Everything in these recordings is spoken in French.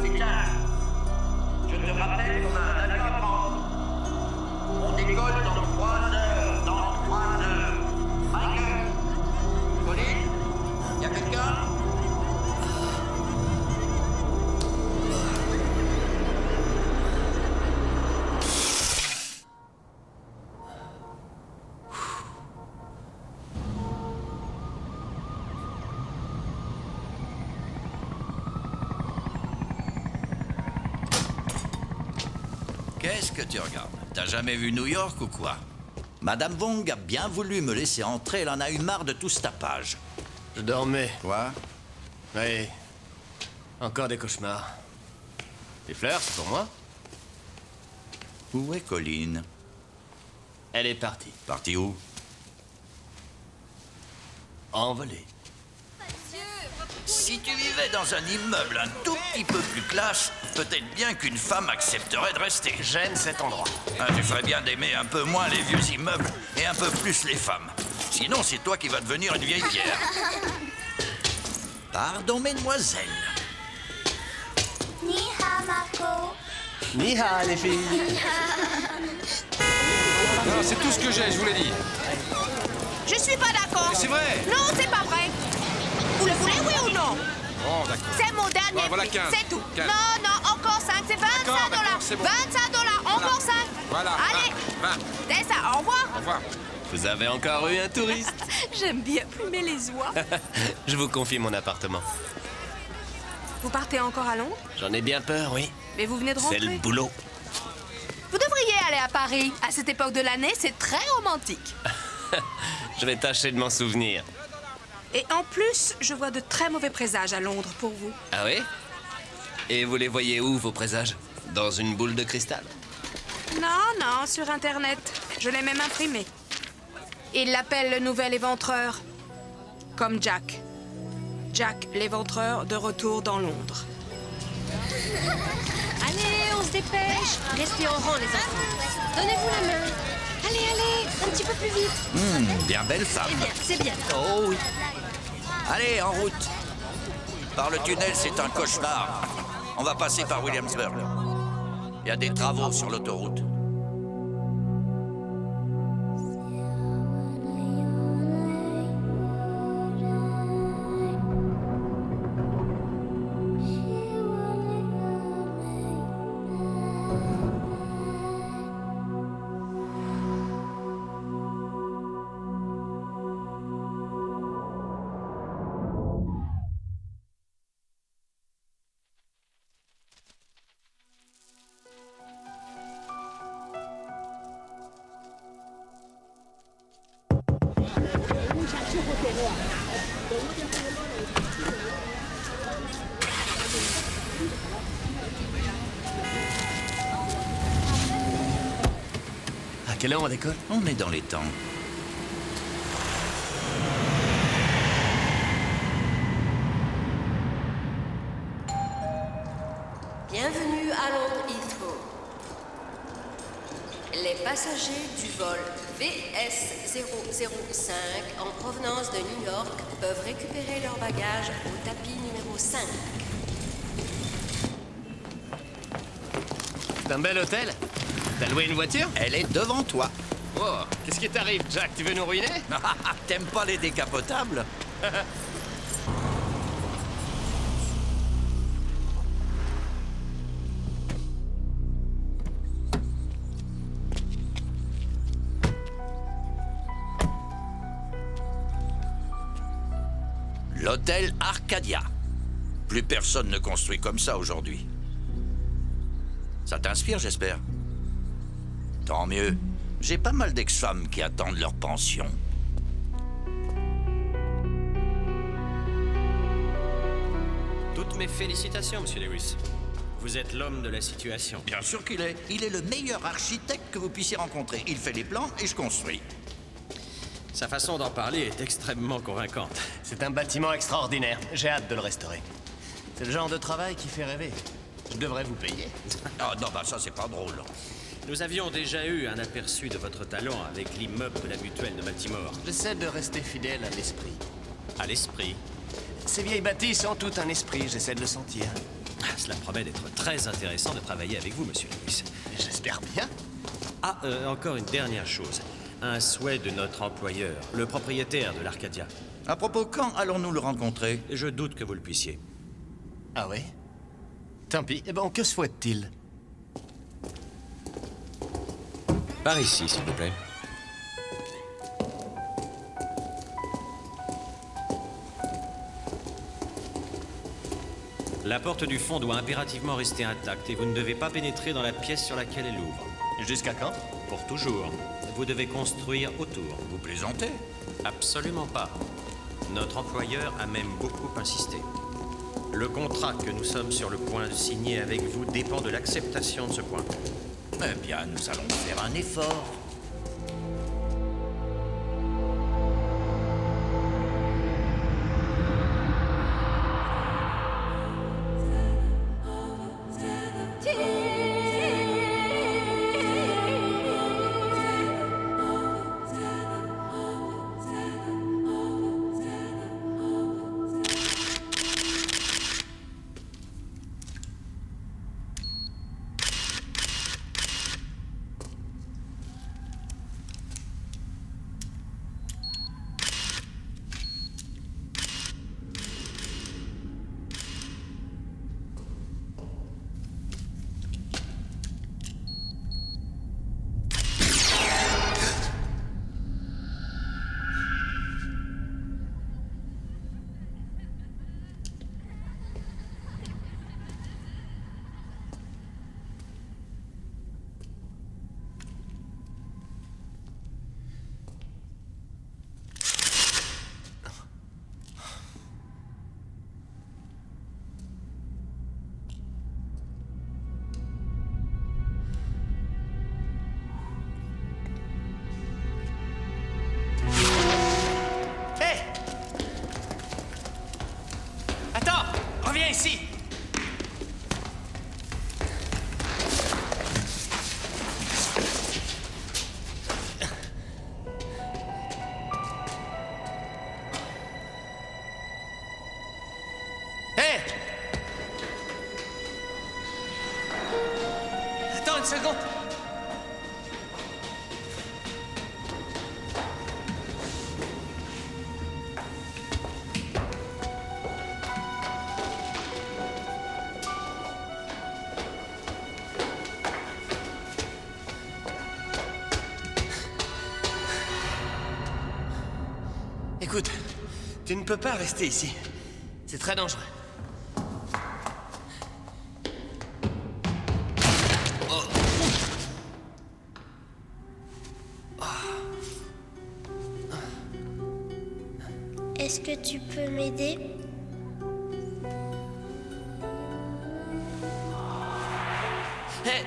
c'est Jack. Je te rappelle qu'on a un avion à prendre. On décolle dans 3 heures. Dans 3 heures. Michael? Colin? Y'a quelqu'un? Qu'est-ce que tu regardes? T'as jamais vu New York ou quoi? Madame Wong a bien voulu me laisser entrer, elle en a eu marre de tout ce tapage. Je dormais. Quoi? Oui. Encore des cauchemars. Des fleurs, c'est pour moi? Où est Colline? Elle est partie. Parti où? Envolée. Si tu vivais dans un immeuble un tout petit peu plus classe, peut-être bien qu'une femme accepterait de rester. J'aime cet endroit. Ah, tu ferais bien d'aimer un peu moins les vieux immeubles et un peu plus les femmes. Sinon, c'est toi qui vas devenir une vieille pierre. Pardon, mesdemoiselles. Ni hao, Marco. Ni hao, les filles. Non, c'est tout ce que j'ai, je vous l'ai dit. Je suis pas d'accord. Mais c'est vrai. Non, c'est pas vrai. Vous le voulez, oui ou non? Bon, d'accord. C'est mon dernier Ouais, voilà prix, 15. c'est tout. 15. Non, non, encore 5, c'est 25 D'accord, dollars. c'est bon. 25 dollars, encore 5. Voilà. Allez, 20. c'est ça, au revoir. Au revoir. Vous avez encore eu un touriste. J'aime bien plumer les oies. Je vous confie mon appartement. Vous partez encore à Londres? J'en ai bien peur, oui. Mais vous venez de C'est rentrer. le boulot. Vous devriez aller à Paris. À cette époque de l'année, c'est très romantique. Je vais tâcher de m'en souvenir. Et en plus, je vois de très mauvais présages à Londres pour vous. Ah oui? Et vous les voyez où, vos présages? Dans une boule de cristal? Non, non, sur Internet. Je l'ai même imprimé. Il l'appelle le nouvel éventreur. Comme Jack. Jack, l'éventreur, de retour dans Londres. Allez, on se dépêche. Restez en rang, les enfants. Donnez-vous la main. Allez, allez, un petit peu plus vite. Bien belle femme. C'est bien, c'est bien. Oh oui. Allez, en route. Par le tunnel, c'est un cauchemar. On va passer par Williamsburg. Il y a des travaux sur l'autoroute. À quelle heure on décolle? On est dans les temps. Bienvenue à Londres Heathrow. Les passagers du vol VS005 en provenance de New York peuvent récupérer leur bagage au tapis numéro 5. C'est un bel hôtel. T'as loué une voiture? Elle est devant toi. Oh, qu'est-ce qui t'arrive, Jack? Tu veux nous ruiner? T'aimes pas les décapotables? L'hôtel Arcadia. Plus personne ne construit comme ça aujourd'hui. Ça t'inspire, j'espère? Tant mieux. J'ai pas mal d'ex-femmes qui attendent leur pension. Toutes mes félicitations, Monsieur Lewis. Vous êtes l'homme de la situation. Bien sûr qu'il est. Il est le meilleur architecte que vous puissiez rencontrer. Il fait les plans et je construis. Sa façon d'en parler est extrêmement convaincante. C'est un bâtiment extraordinaire. J'ai hâte de le restaurer. C'est le genre de travail qui fait rêver. Je devrais vous payer. Ah non, bah ça c'est pas drôle. Nous avions déjà eu un aperçu de votre talent avec l'immeuble de la Mutuelle de Baltimore. J'essaie de rester fidèle à l'esprit. À l'esprit. Ces vieilles bâtisses ont tout un esprit, j'essaie de le sentir. Cela promet d'être très intéressant de travailler avec vous, monsieur Lewis. J'espère bien. Ah, encore une dernière chose. Un souhait de notre employeur, le propriétaire de l'Arcadia. À propos, quand allons-nous le rencontrer? Je doute que vous le puissiez. Ah oui? Tant pis. Eh ben, que souhaite-t-il? Par ici, s'il vous plaît. La porte du fond doit impérativement rester intacte et vous ne devez pas pénétrer dans la pièce sur laquelle elle ouvre. Jusqu'à quand? Pour toujours. Vous devez construire autour. Vous plaisantez? Absolument pas. Notre employeur a même beaucoup insisté. Le contrat que nous sommes sur le point de signer avec vous dépend de l'acceptation de ce point. Eh bien, nous allons faire un effort. Reviens ici! Hé! Attends une seconde! Écoute, tu ne peux pas rester ici. C'est très dangereux. Est-ce que tu peux m'aider? Hé!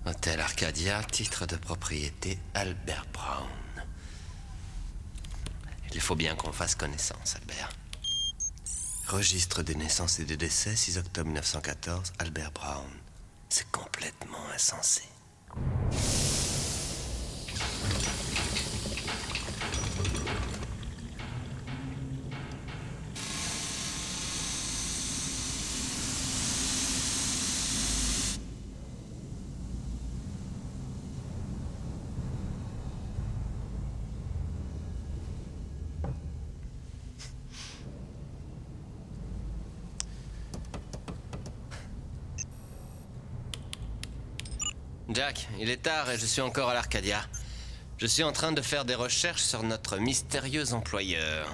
Hôtel Arcadia, titre de propriété Albert Brown. Il faut bien qu'on fasse connaissance, Albert. Registre des naissances et des décès, 6 octobre 1914, Albert Brown. C'est complètement insensé. Jack, il est tard et je suis encore à l'Arcadia. Je suis en train de faire des recherches sur notre mystérieux employeur.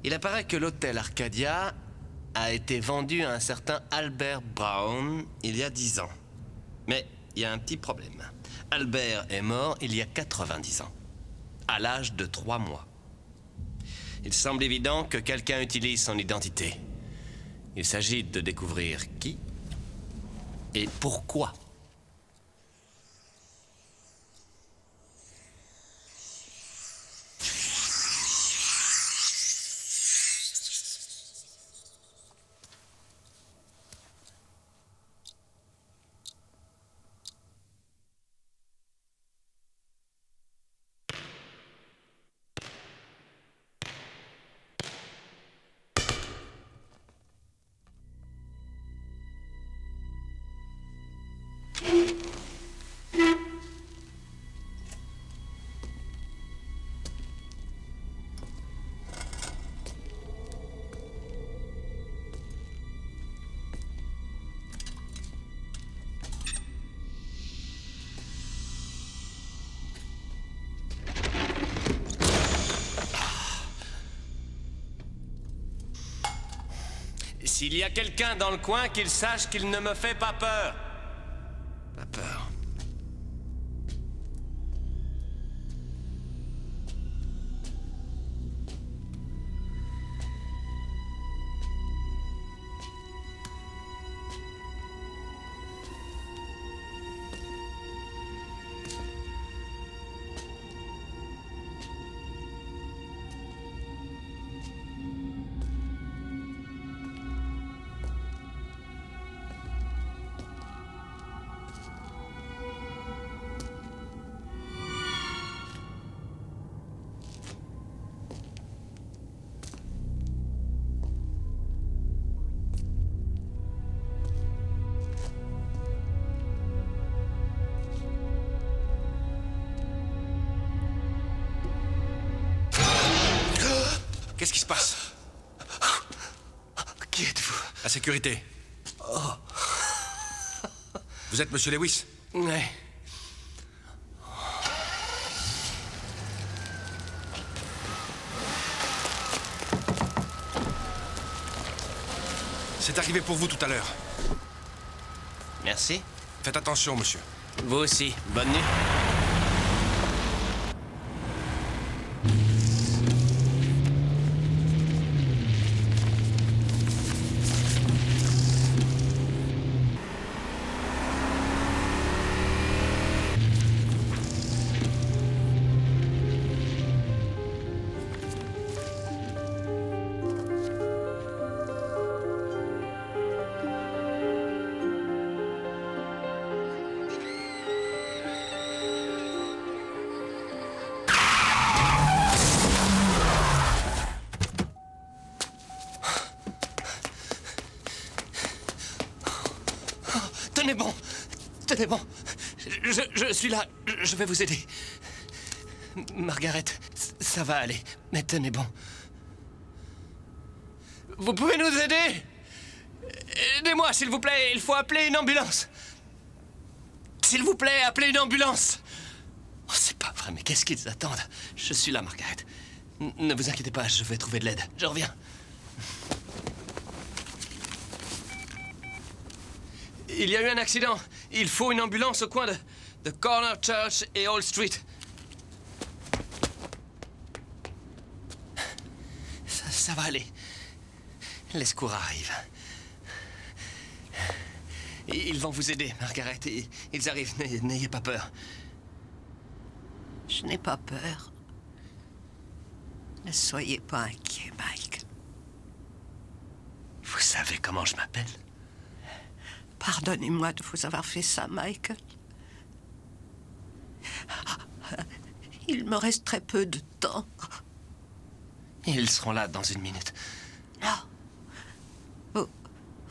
Il apparaît que l'hôtel Arcadia a été vendu à un certain Albert Brown il y a 10 ans. Mais il y a un petit problème. Albert est mort il y a 90 ans, à l'âge de 3 mois. Il semble évident que quelqu'un utilise son identité. Il s'agit de découvrir qui et pourquoi. S'il y a quelqu'un dans le coin, qu'il sache qu'il ne me fait pas peur. Pas peur. Qu'est-ce qui se passe? Qui êtes-vous? La sécurité. Vous êtes Monsieur Lewis? Ouais. C'est arrivé pour vous tout à l'heure. Merci. Faites attention, monsieur. Vous aussi. Bonne nuit. Tenez bon. Tenez bon. Je suis là. Je vais vous aider. Margaret, ça va aller. Mais tenez bon. Vous pouvez nous aider? Aidez-moi, s'il vous plaît. Il faut appeler une ambulance. S'il vous plaît, appelez une ambulance. Oh, c'est pas vrai, mais qu'est-ce qu'ils attendent? Je suis là, Margaret. Ne vous inquiétez pas, je vais trouver de l'aide. Je reviens. Il y a eu un accident. Il faut une ambulance au coin de Corner Church et Old Street. Ça va aller. Les secours arrivent. Ils vont vous aider, Margaret. Ils arrivent. N'ayez pas peur. Je n'ai pas peur. Ne soyez pas inquiet, Mike. Vous savez comment je m'appelle? Pardonnez-moi de vous avoir fait ça, Michael. Il me reste très peu de temps. Ils seront là dans 1 minute. Non.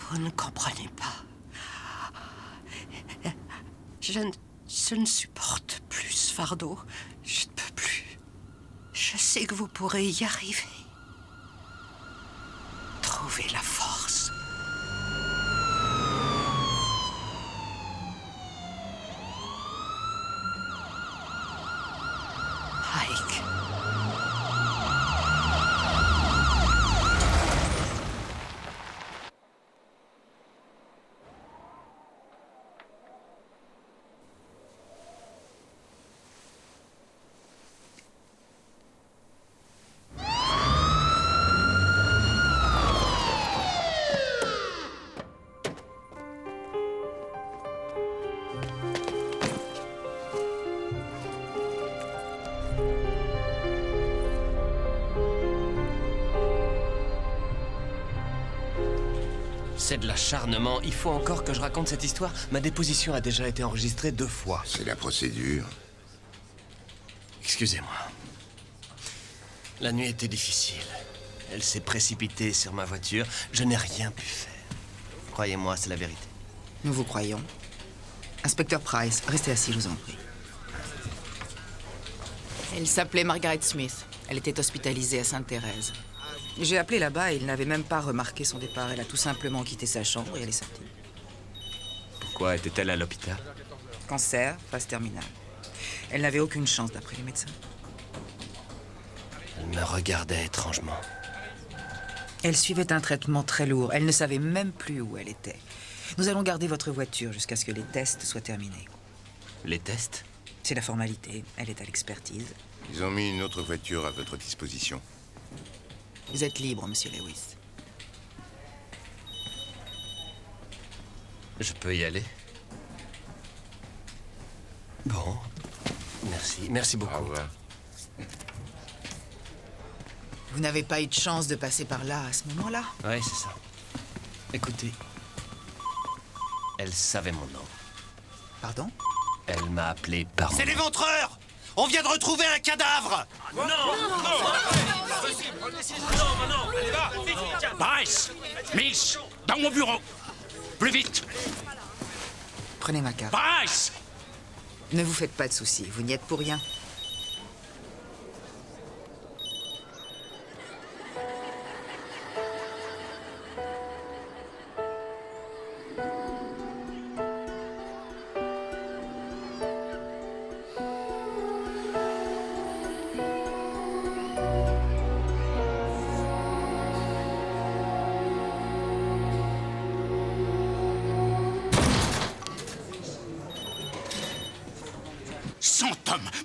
Vous ne comprenez pas. Je ne supporte plus ce fardeau. Je ne peux plus. Je sais que vous pourrez y arriver. Trouvez la force. Mike. C'est de l'acharnement. Il faut encore que je raconte cette histoire. Ma déposition a déjà été enregistrée 2 fois. C'est la procédure. Excusez-moi. La nuit était difficile. Elle s'est précipitée sur ma voiture. Je n'ai rien pu faire. Croyez-moi, c'est la vérité. Nous vous croyons. Inspecteur Price, restez assis, je vous en prie. Elle s'appelait Margaret Smith. Elle était hospitalisée à Sainte-Thérèse. J'ai appelé là-bas et il n'avait même pas remarqué son départ. Elle a tout simplement quitté sa chambre et elle est sortie. Pourquoi était-elle à l'hôpital? Cancer, phase terminale. Elle n'avait aucune chance d'après les médecins. Elle me regardait étrangement. Elle suivait un traitement très lourd. Elle ne savait même plus où elle était. Nous allons garder votre voiture jusqu'à ce que les tests soient terminés. Les tests? C'est la formalité. Elle est à l'expertise. Ils ont mis une autre voiture à votre disposition. Vous êtes libre, monsieur Lewis. Je peux y aller? Bon. Merci. Merci beaucoup. Au revoir. Vous n'avez pas eu de chance de passer par là à ce moment-là? Oui, c'est ça. Écoutez. Elle savait mon nom. Pardon? Elle m'a appelé par mon nom. l'éventreur! On vient de retrouver un cadavre! Bryce! Mills! Dans mon bureau! Plus vite! Prenez ma carte. Bryce! Ne vous faites pas de soucis. Vous n'y êtes pour rien.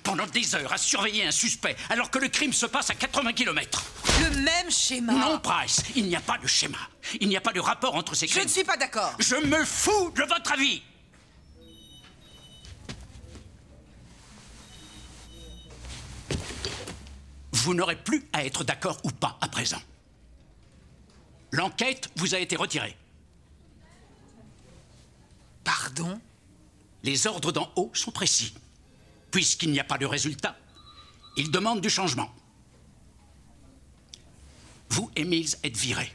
Pendant des heures à surveiller un suspect alors que le crime se passe à 80 km. Le même schéma. Non, Price, il n'y a pas de schéma. Il n'y a pas de rapport entre ces crimes. Je ne suis pas d'accord. Je me fous de votre avis. Vous n'aurez plus à être d'accord ou pas à présent. L'enquête vous a été retirée. Pardon? Les ordres d'en haut sont précis. Puisqu'il n'y a pas de résultat, ils demandent du changement. Vous et Mills êtes virés.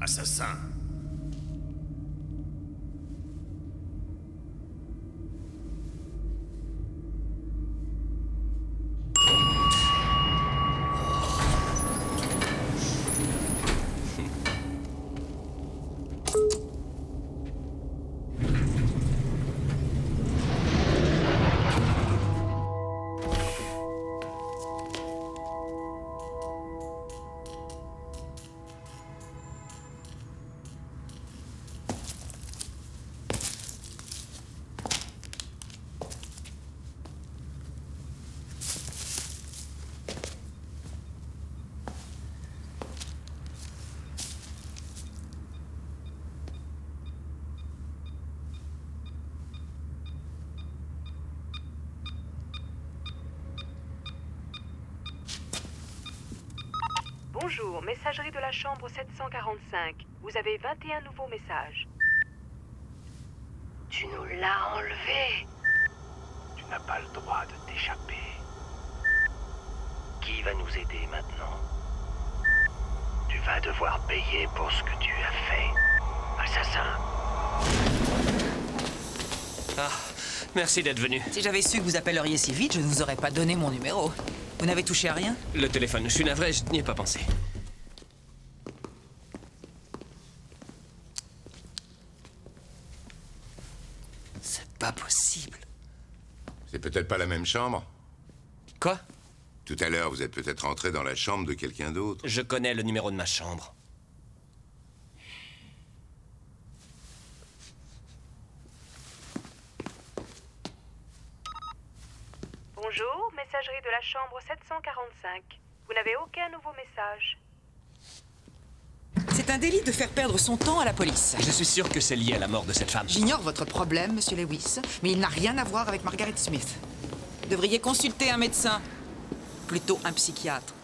Assassin. Bonjour, messagerie de la chambre 745. Vous avez 21 nouveaux messages. Tu nous l'as enlevé. Tu n'as pas le droit de t'échapper. Qui va nous aider maintenant? Tu vas devoir payer pour ce que tu as fait. Assassin. Ah, merci d'être venu. Si j'avais su que vous appelleriez si vite, je ne vous aurais pas donné mon numéro. Vous n'avez touché à rien? Le téléphone, je suis navré, je n'y ai pas pensé. C'est pas possible. C'est peut-être pas la même chambre? Quoi? Tout à l'heure, vous êtes peut-être entré dans la chambre de quelqu'un d'autre. Je connais le numéro de ma chambre. Bonjour, messagerie de la chambre 745. Vous n'avez aucun nouveau message. C'est un délit de faire perdre son temps à la police. Je suis sûr que c'est lié à la mort de cette femme. J'ignore votre problème, monsieur Lewis, mais il n'a rien à voir avec Margaret Smith. Vous devriez consulter un médecin. Plutôt un psychiatre.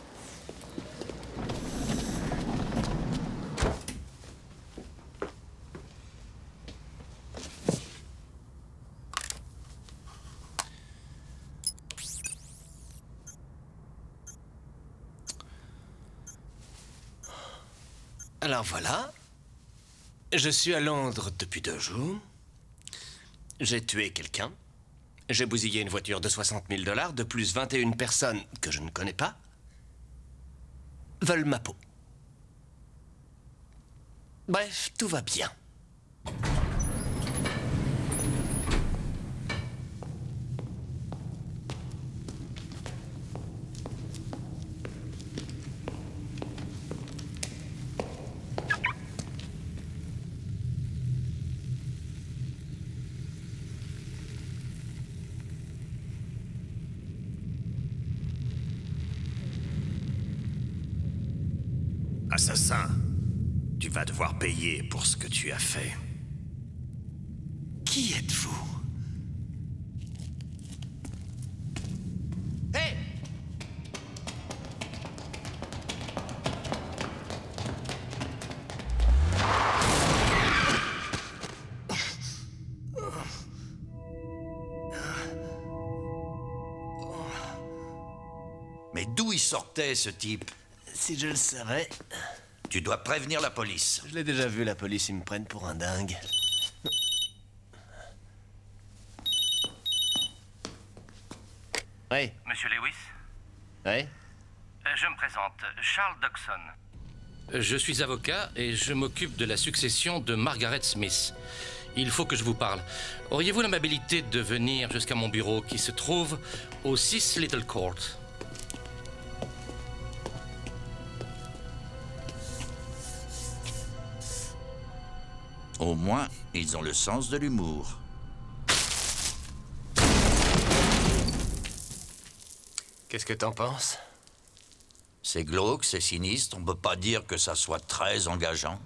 Alors voilà. Je suis à Londres depuis 2 jours. J'ai tué quelqu'un. J'ai bousillé une voiture de 60 000 $, de plus 21 personnes que je ne connais pas veulent ma peau. Bref, tout va bien. Assassin, tu vas devoir payer pour ce que tu as fait. Qui êtes-vous? Hé! Mais d'où il sortait, ce type? Si je le savais... Tu dois prévenir la police. Je l'ai déjà vu, la police, ils me prennent pour un dingue. Oui. Monsieur Lewis? Oui? Je me présente, Charles Dodson. Je suis avocat et je m'occupe de la succession de Margaret Smith. Il faut que je vous parle. Auriez-vous l'amabilité de venir jusqu'à mon bureau qui se trouve au 6 Little Court? Au moins, ils ont le sens de l'humour. Qu'est-ce que t'en penses? C'est glauque, c'est sinistre, on peut pas dire que ça soit très engageant.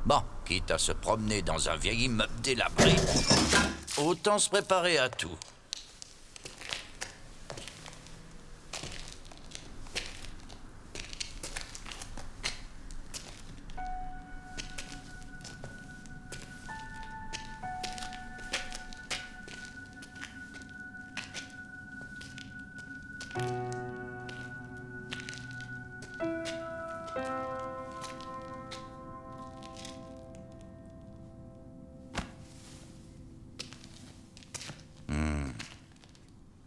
Bon, quitte à se promener dans un vieil immeuble délabré, autant se préparer à tout.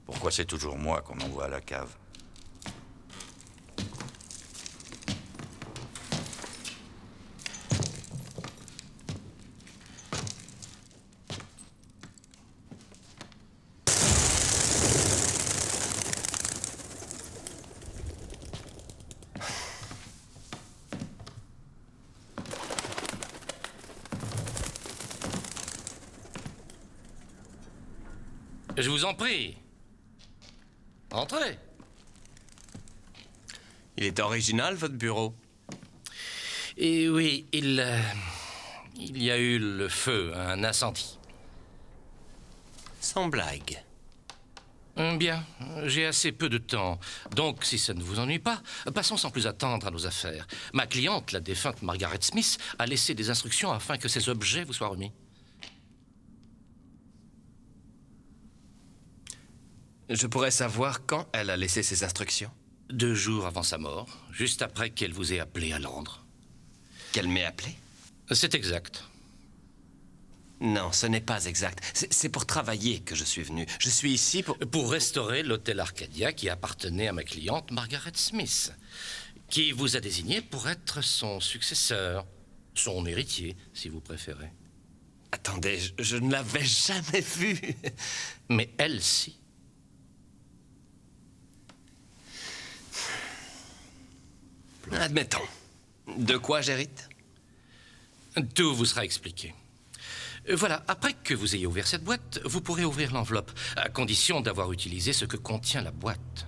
Pourquoi c'est toujours moi qu'on envoie à la cave? Je vous en prie. Entrez. Il est original, votre bureau. Et oui, il y a eu le feu, un incendie. Sans blague. Bien, j'ai assez peu de temps. Donc, si ça ne vous ennuie pas, passons sans plus attendre à nos affaires. Ma cliente, la défunte Margaret Smith, a laissé des instructions afin que ces objets vous soient remis. Je pourrais savoir quand elle a laissé ses instructions? 2 jours avant sa mort, juste après qu'elle vous ait appelé à Londres. Qu'elle m'ait appelé? C'est exact. Non, ce n'est pas exact. C'est pour travailler que je suis venu. Je suis ici pour... Pour restaurer l'hôtel Arcadia qui appartenait à ma cliente Margaret Smith, qui vous a désigné pour être son successeur, son héritier, si vous préférez. Attendez, je ne l'avais jamais vue. Mais elle, si. simple. Admettons. De quoi j'hérite? Tout vous sera expliqué. Voilà, après que vous ayez ouvert cette boîte, vous pourrez ouvrir l'enveloppe, à condition d'avoir utilisé ce que contient la boîte.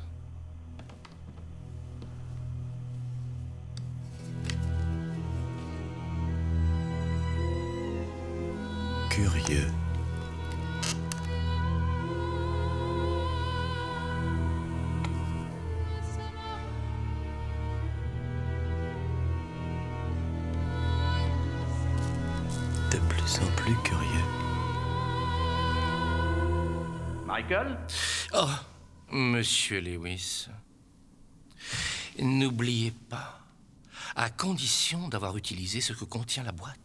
Curieux. De plus en plus curieux. Michael? Oh, Monsieur Lewis, n'oubliez pas, à condition d'avoir utilisé ce que contient la boîte.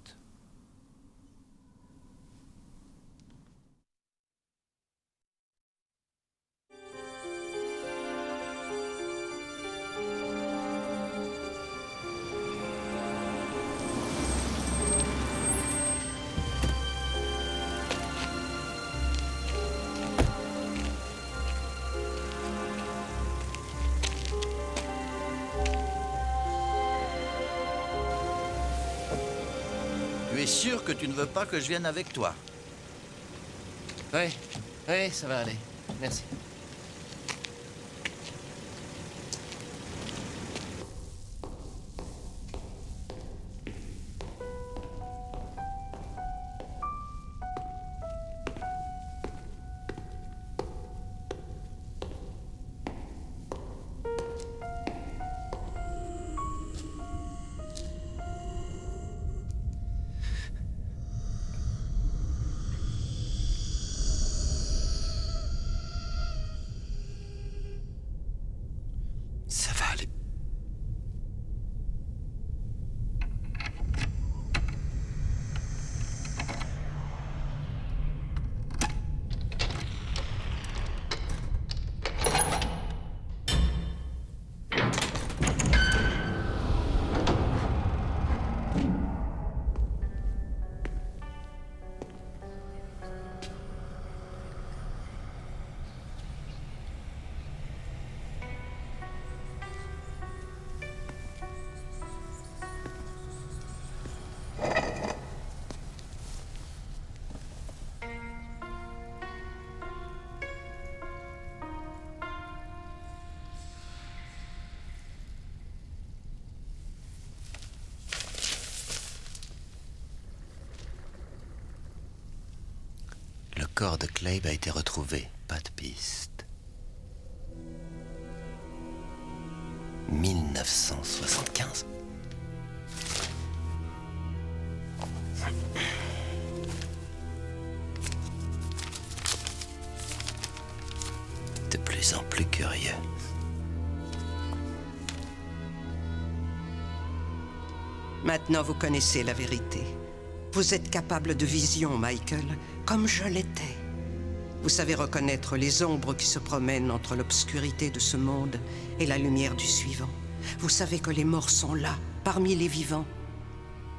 Tu es sûr que tu ne veux pas que je vienne avec toi? Oui, oui, ça va aller. Merci. Ça va aller. Le corps de Clabe a été retrouvé. Pas de piste. 1975. De plus en plus curieux. Maintenant, vous connaissez la vérité. Vous êtes capable de vision, Michael, comme je l'étais. Vous savez reconnaître les ombres qui se promènent entre l'obscurité de ce monde et la lumière du suivant. Vous savez que les morts sont là, parmi les vivants.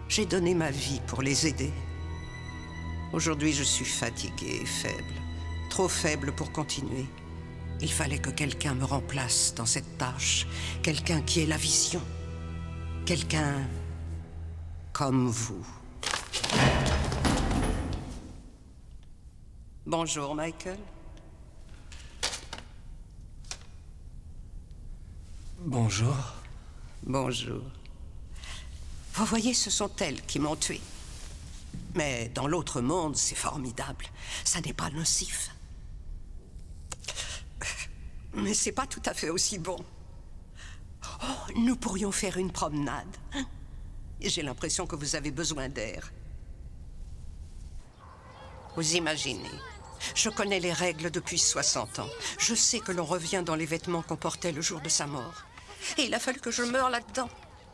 J'ai donné ma vie pour les aider. Aujourd'hui, je suis fatigué et faible. Trop faible pour continuer. Il fallait que quelqu'un me remplace dans cette tâche. Quelqu'un qui ait la vision. Quelqu'un comme vous. Bonjour, Michael. Bonjour. Bonjour. Vous voyez, ce sont elles qui m'ont tué. Mais dans l'autre monde, c'est formidable. Ça n'est pas nocif. Mais c'est pas tout à fait aussi bon. Oh, nous pourrions faire une promenade. J'ai l'impression que vous avez besoin d'air. Vous imaginez, je connais les règles depuis 60 ans. Je sais que l'on revient dans les vêtements qu'on portait le jour de sa mort. Et il a fallu que je meure là-dedans.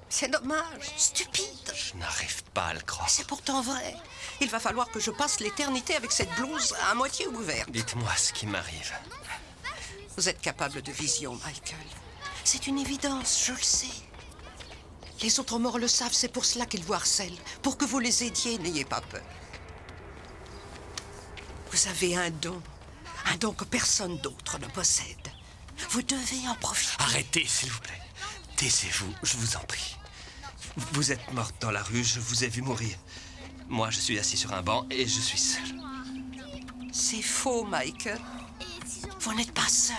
C'est dommage, stupide. Je n'arrive pas à le croire. C'est pourtant vrai. Il va falloir que je passe l'éternité avec cette blouse à moitié ouverte. Dites-moi ce qui m'arrive. Vous êtes capable de vision, Michael. C'est une évidence, je le sais. Les autres morts le savent, c'est pour cela qu'ils vous harcèlent. Pour que vous les aidiez, n'ayez pas peur. Vous avez un don que personne d'autre ne possède. Vous devez en profiter. Arrêtez, s'il vous plaît. Taisez-vous, je vous en prie. Vous êtes morte dans la rue, je vous ai vu mourir. Moi, je suis assis sur un banc et je suis seul. C'est faux, Michael. Vous n'êtes pas seul.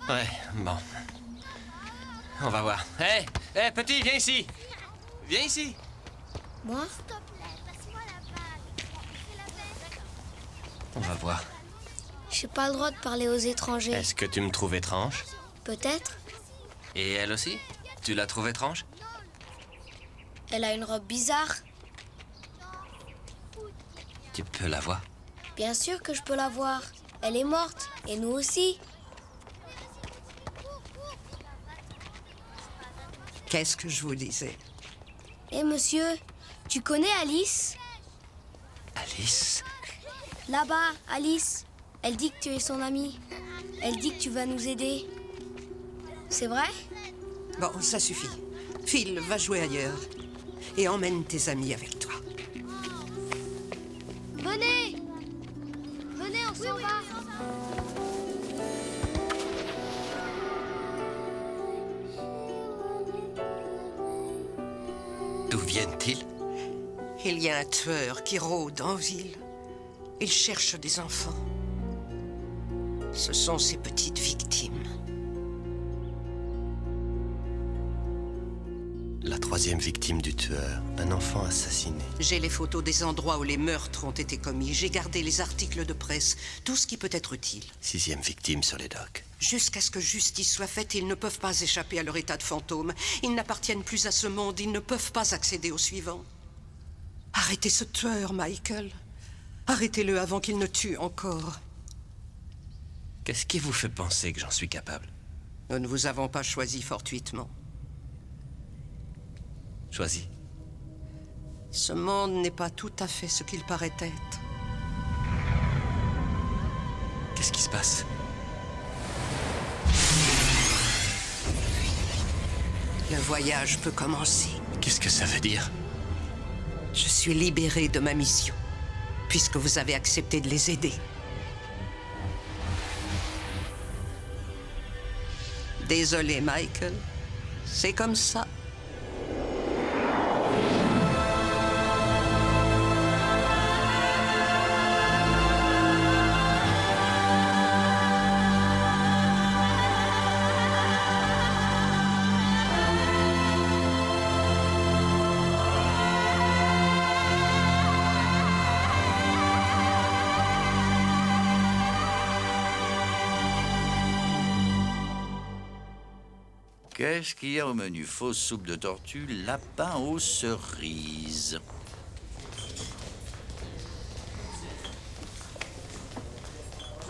Ouais, bon. On va voir. Hé, petit, viens ici. Viens ici. Moi? On va voir. J'ai pas le droit de parler aux étrangers. Est-ce que tu me trouves étrange? Peut-être. Et elle aussi? Tu la trouves étrange? Elle a une robe bizarre. Tu peux la voir? Bien sûr que je peux la voir. Elle est morte. Et nous aussi. Qu'est-ce que je vous disais? Eh monsieur, tu connais Alice? Alice? Là-bas, Alice. Elle dit que tu es son amie. Elle dit que tu vas nous aider. C'est vrai? Bon, ça suffit. Phil, va jouer ailleurs. Et emmène tes amis avec toi. Venez! Venez, on s'en va! D'où viennent-ils? Il y a un tueur qui rôde en ville. Il cherche des enfants. Ce sont ses petites victimes. La troisième victime du tueur, un enfant assassiné. J'ai les photos des endroits où les meurtres ont été commis. J'ai gardé les articles de presse, tout ce qui peut être utile. Sixième victime sur les docks. Jusqu'à ce que justice soit faite, ils ne peuvent pas échapper à leur état de fantôme. Ils n'appartiennent plus à ce monde, ils ne peuvent pas accéder au suivant. Arrêtez ce tueur, Michael. Arrêtez-le avant qu'il ne tue encore. Qu'est-ce qui vous fait penser que j'en suis capable? Nous ne vous avons pas choisi fortuitement. Choisi? Ce monde n'est pas tout à fait ce qu'il paraît être. Qu'est-ce qui se passe? Le voyage peut commencer. Qu'est-ce que ça veut dire? Je suis libérée de ma mission, puisque vous avez accepté de les aider. Désolé, Michael. C'est comme ça. Qu'est-ce qu'il y a au menu? Fausse soupe de tortue, lapin aux cerises.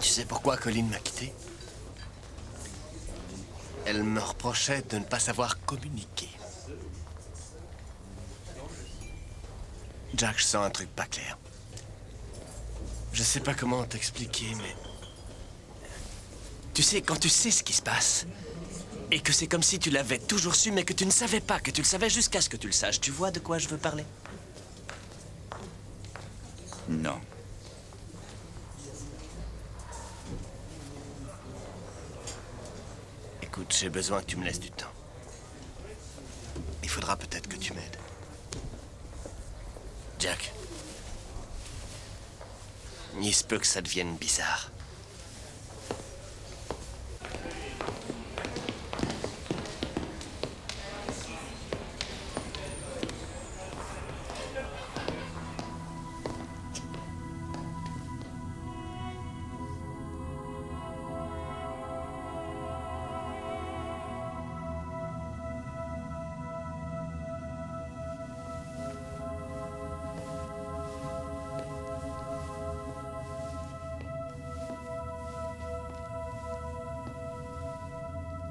Tu sais pourquoi Colleen m'a quitté? Elle me reprochait de ne pas savoir communiquer. Jack, je sens un truc pas clair. Je sais pas comment t'expliquer, mais... Tu sais, quand tu sais ce qui se passe, et que c'est comme si tu l'avais toujours su, mais que tu ne savais pas, que tu le savais jusqu'à ce que tu le saches, tu vois de quoi je veux parler? Non. Écoute, j'ai besoin que tu me laisses du temps. Il faudra peut-être que tu m'aides. Jack. Il se peut que ça devienne bizarre.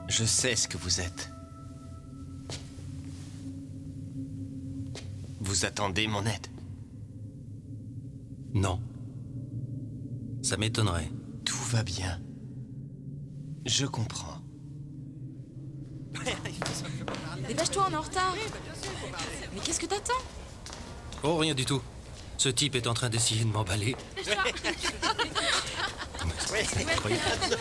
Je sais ce que vous êtes. Vous attendez mon aide? Non. Ça m'étonnerait. Tout va bien. Je comprends. Dépêche-toi, on est en retard. Mais qu'est-ce que t'attends? Oh, rien du tout. Ce type est en train d'essayer de m'emballer. C'est incroyable.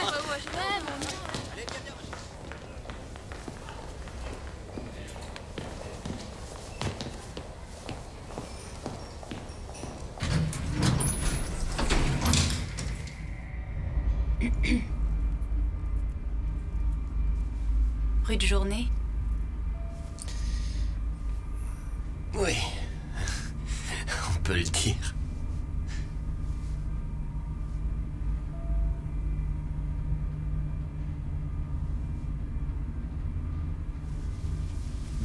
rude journée? Oui. On peut le dire.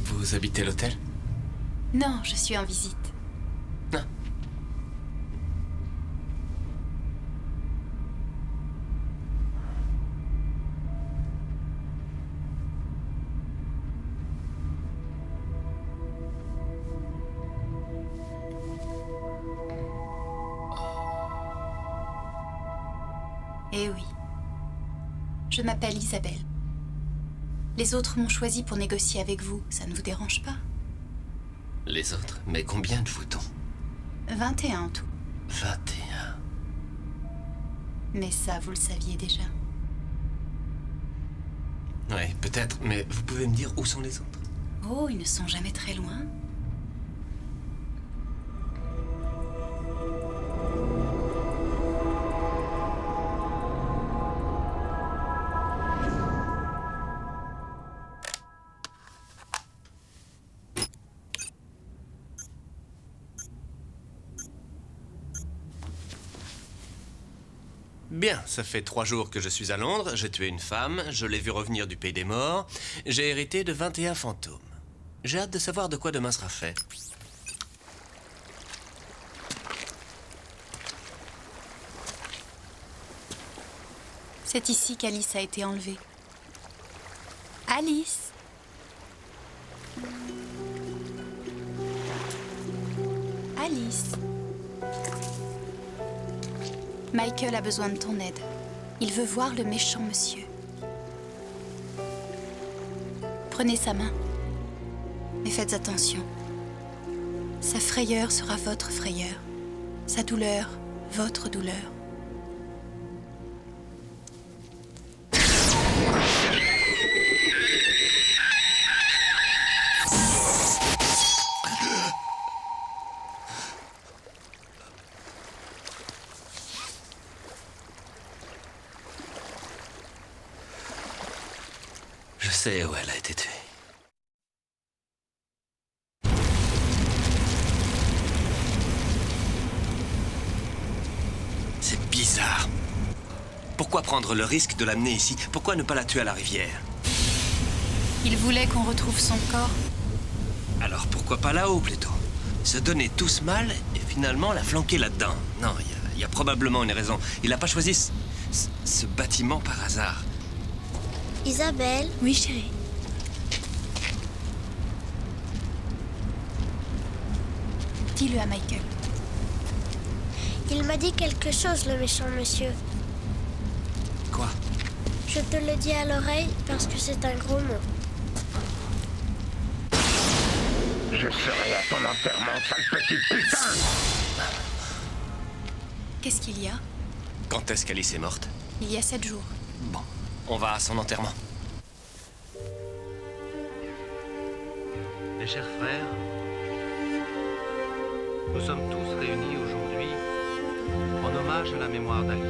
Vous habitez l'hôtel? Non, je suis en visite. Non. Eh oui. Je m'appelle Isabelle. Les autres m'ont choisi pour négocier avec vous, ça ne vous dérange pas? Les autres? Mais combien de vous-t-on? 21 en tout. 21. Mais ça, vous le saviez déjà. Oui, peut-être, mais vous pouvez me dire où sont les autres? Oh, ils ne sont jamais très loin. Bien, ça fait 3 jours que je suis à Londres, j'ai tué une femme, je l'ai vue revenir du pays des morts, j'ai hérité de 21 fantômes. J'ai hâte de savoir de quoi demain sera fait. C'est ici qu'Alice a été enlevée. Alice! Alice! Michael a besoin de ton aide. Il veut voir le méchant monsieur. Prenez sa main. Mais faites attention. Sa frayeur sera votre frayeur. Sa douleur, votre douleur. Je sais où elle a été tuée. C'est bizarre. Pourquoi prendre le risque de l'amener ici? Pourquoi ne pas la tuer à la rivière? Il voulait qu'on retrouve son corps. Alors pourquoi pas là-haut plutôt? Se donner tous mal et finalement la flanquer là-dedans. Non, il y a probablement une raison. Il n'a pas choisi ce bâtiment par hasard. Isabelle? Oui, chérie. Dis-le à Michael. Il m'a dit quelque chose, le méchant monsieur. Quoi? Je te le dis à l'oreille parce que c'est un gros mot. Je serai à ton enterrement, sale petit putain! Qu'est-ce qu'il y a? Quand est-ce qu'Alice est morte? Il y a 7 jours. Bon, on va à son enterrement. Mes chers frères, nous sommes tous réunis aujourd'hui en hommage à la mémoire d'Alice.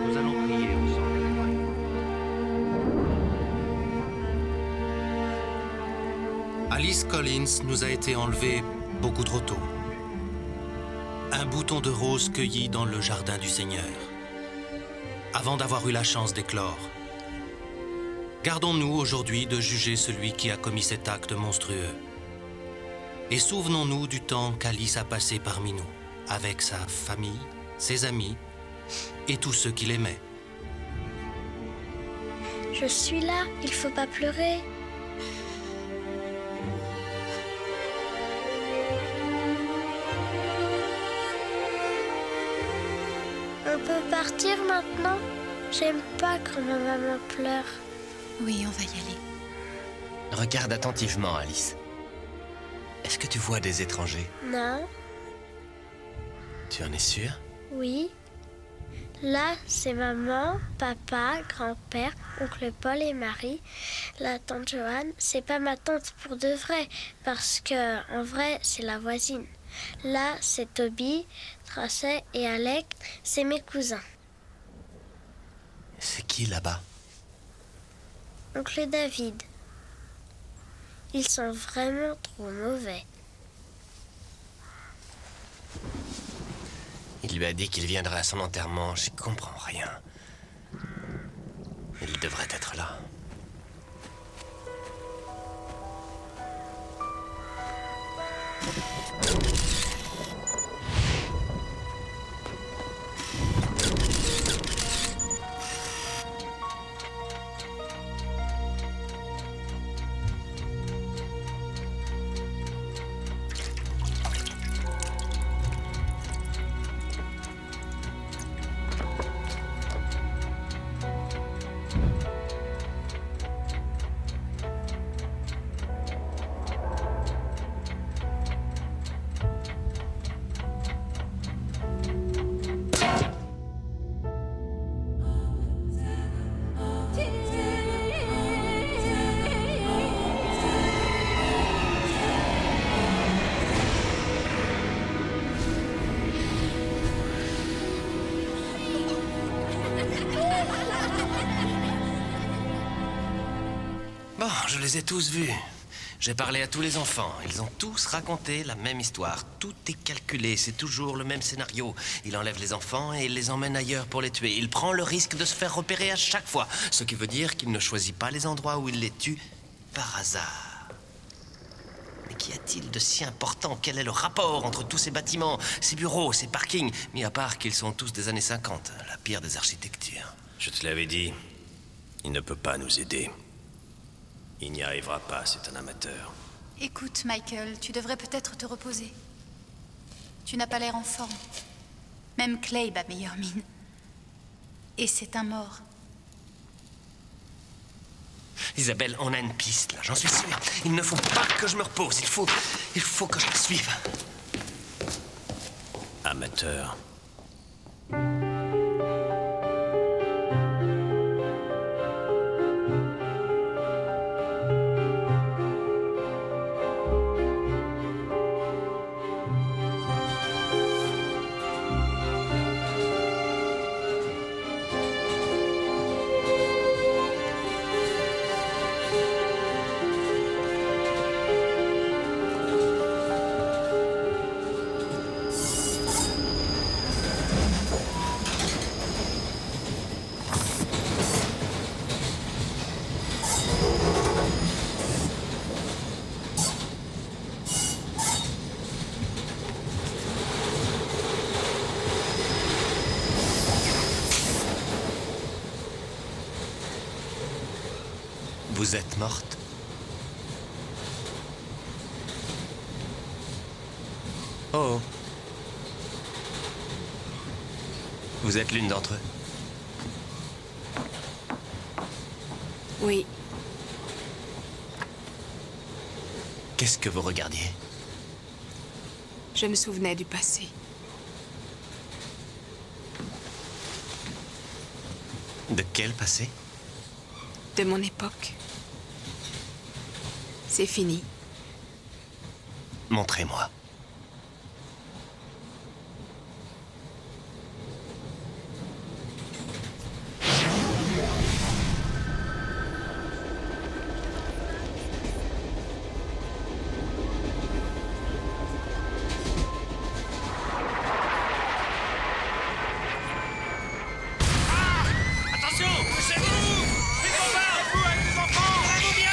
Nous allons prier ensemble pour elle. Alice Collins nous a été enlevée beaucoup trop tôt. Un bouton de rose cueilli dans le jardin du Seigneur, avant d'avoir eu la chance d'éclore. Gardons-nous aujourd'hui de juger celui qui a commis cet acte monstrueux. Et souvenons-nous du temps qu'Alice a passé parmi nous, avec sa famille, ses amis et tous ceux qui l'aimaient. Je suis là, il faut pas pleurer. On peut partir maintenant? J'aime pas quand ma maman pleure. Oui, on va y aller. Regarde attentivement, Alice. Est-ce que tu vois des étrangers? Non? Tu en es sûre? Oui. Là, c'est maman, papa, grand-père, oncle Paul et Marie. La tante Joanne, c'est pas ma tante pour de vrai, parce que, en vrai, c'est la voisine. Là, c'est Toby, Tracey et Alec, c'est mes cousins. C'est qui là-bas? oncle David. Ils sont vraiment trop mauvais. Il lui a dit qu'il viendrait à son enterrement. J'y comprends rien. Il devrait être là. Bon, je les ai tous vus. J'ai parlé à tous les enfants. Ils ont tous raconté la même histoire. Tout est calculé, c'est toujours le même scénario. Il enlève les enfants et il les emmène ailleurs pour les tuer. Il prend le risque de se faire repérer à chaque fois. Ce qui veut dire qu'il ne choisit pas les endroits où il les tue par hasard. Mais qu'y a-t-il de si important? Quel est le rapport entre tous ces bâtiments, ces bureaux, ces parkings, mis à part qu'ils sont tous des années 50, la pire des architectures? Je te l'avais dit, il ne peut pas nous aider. Il n'y arrivera pas, c'est un amateur. Écoute, Michael, tu devrais peut-être te reposer. Tu n'as pas l'air en forme. Même Clay a meilleure mine. Et c'est un mort. Isabelle, on a une piste, là, j'en suis sûr. Il ne faut pas que je me repose. Il faut que je la suive. Amateur. Vous êtes morte? Oh. Vous êtes l'une d'entre eux? Oui. Qu'est-ce que vous regardiez? Je me souvenais du passé. De quel passé? De mon époque. C'est fini. Montrez-moi. Attention, bougez-vous! Les combats! Vous avec les enfants! Allez-vous bien!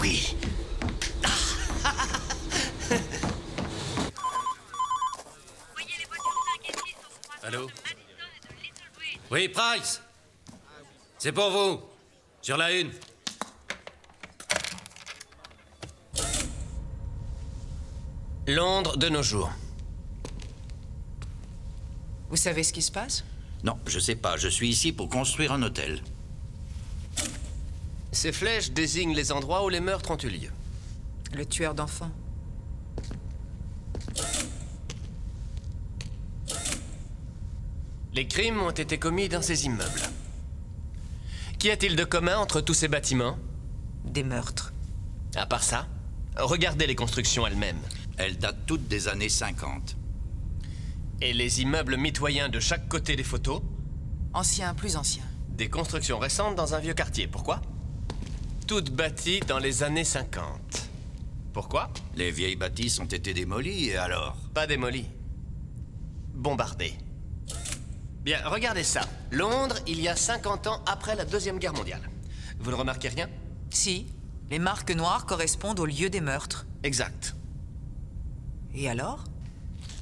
Oui. Allô? Oui, Price. C'est pour vous. Sur la une. Londres de nos jours. Vous savez ce qui se passe? Non, je sais pas. Je suis ici pour construire un hôtel. Ces flèches désignent les endroits où les meurtres ont eu lieu. Le tueur d'enfants. Les crimes ont été commis dans ces immeubles. Qu'y a-t-il de commun entre tous ces bâtiments? Des meurtres. À part ça, regardez les constructions elles-mêmes. Elles datent toutes des années 50. Et les immeubles mitoyens de chaque côté des photos? Anciens, plus anciens. Des constructions récentes dans un vieux quartier. Pourquoi? Toutes bâties dans les années 50. Pourquoi? Les vieilles bâtisses ont été démolies, et alors? Pas démolies. Bombardées. Bien, regardez ça. Londres, il y a 50 ans après la Deuxième Guerre mondiale. Vous ne remarquez rien? Si. Les marques noires correspondent au lieu des meurtres. Exact. Et alors?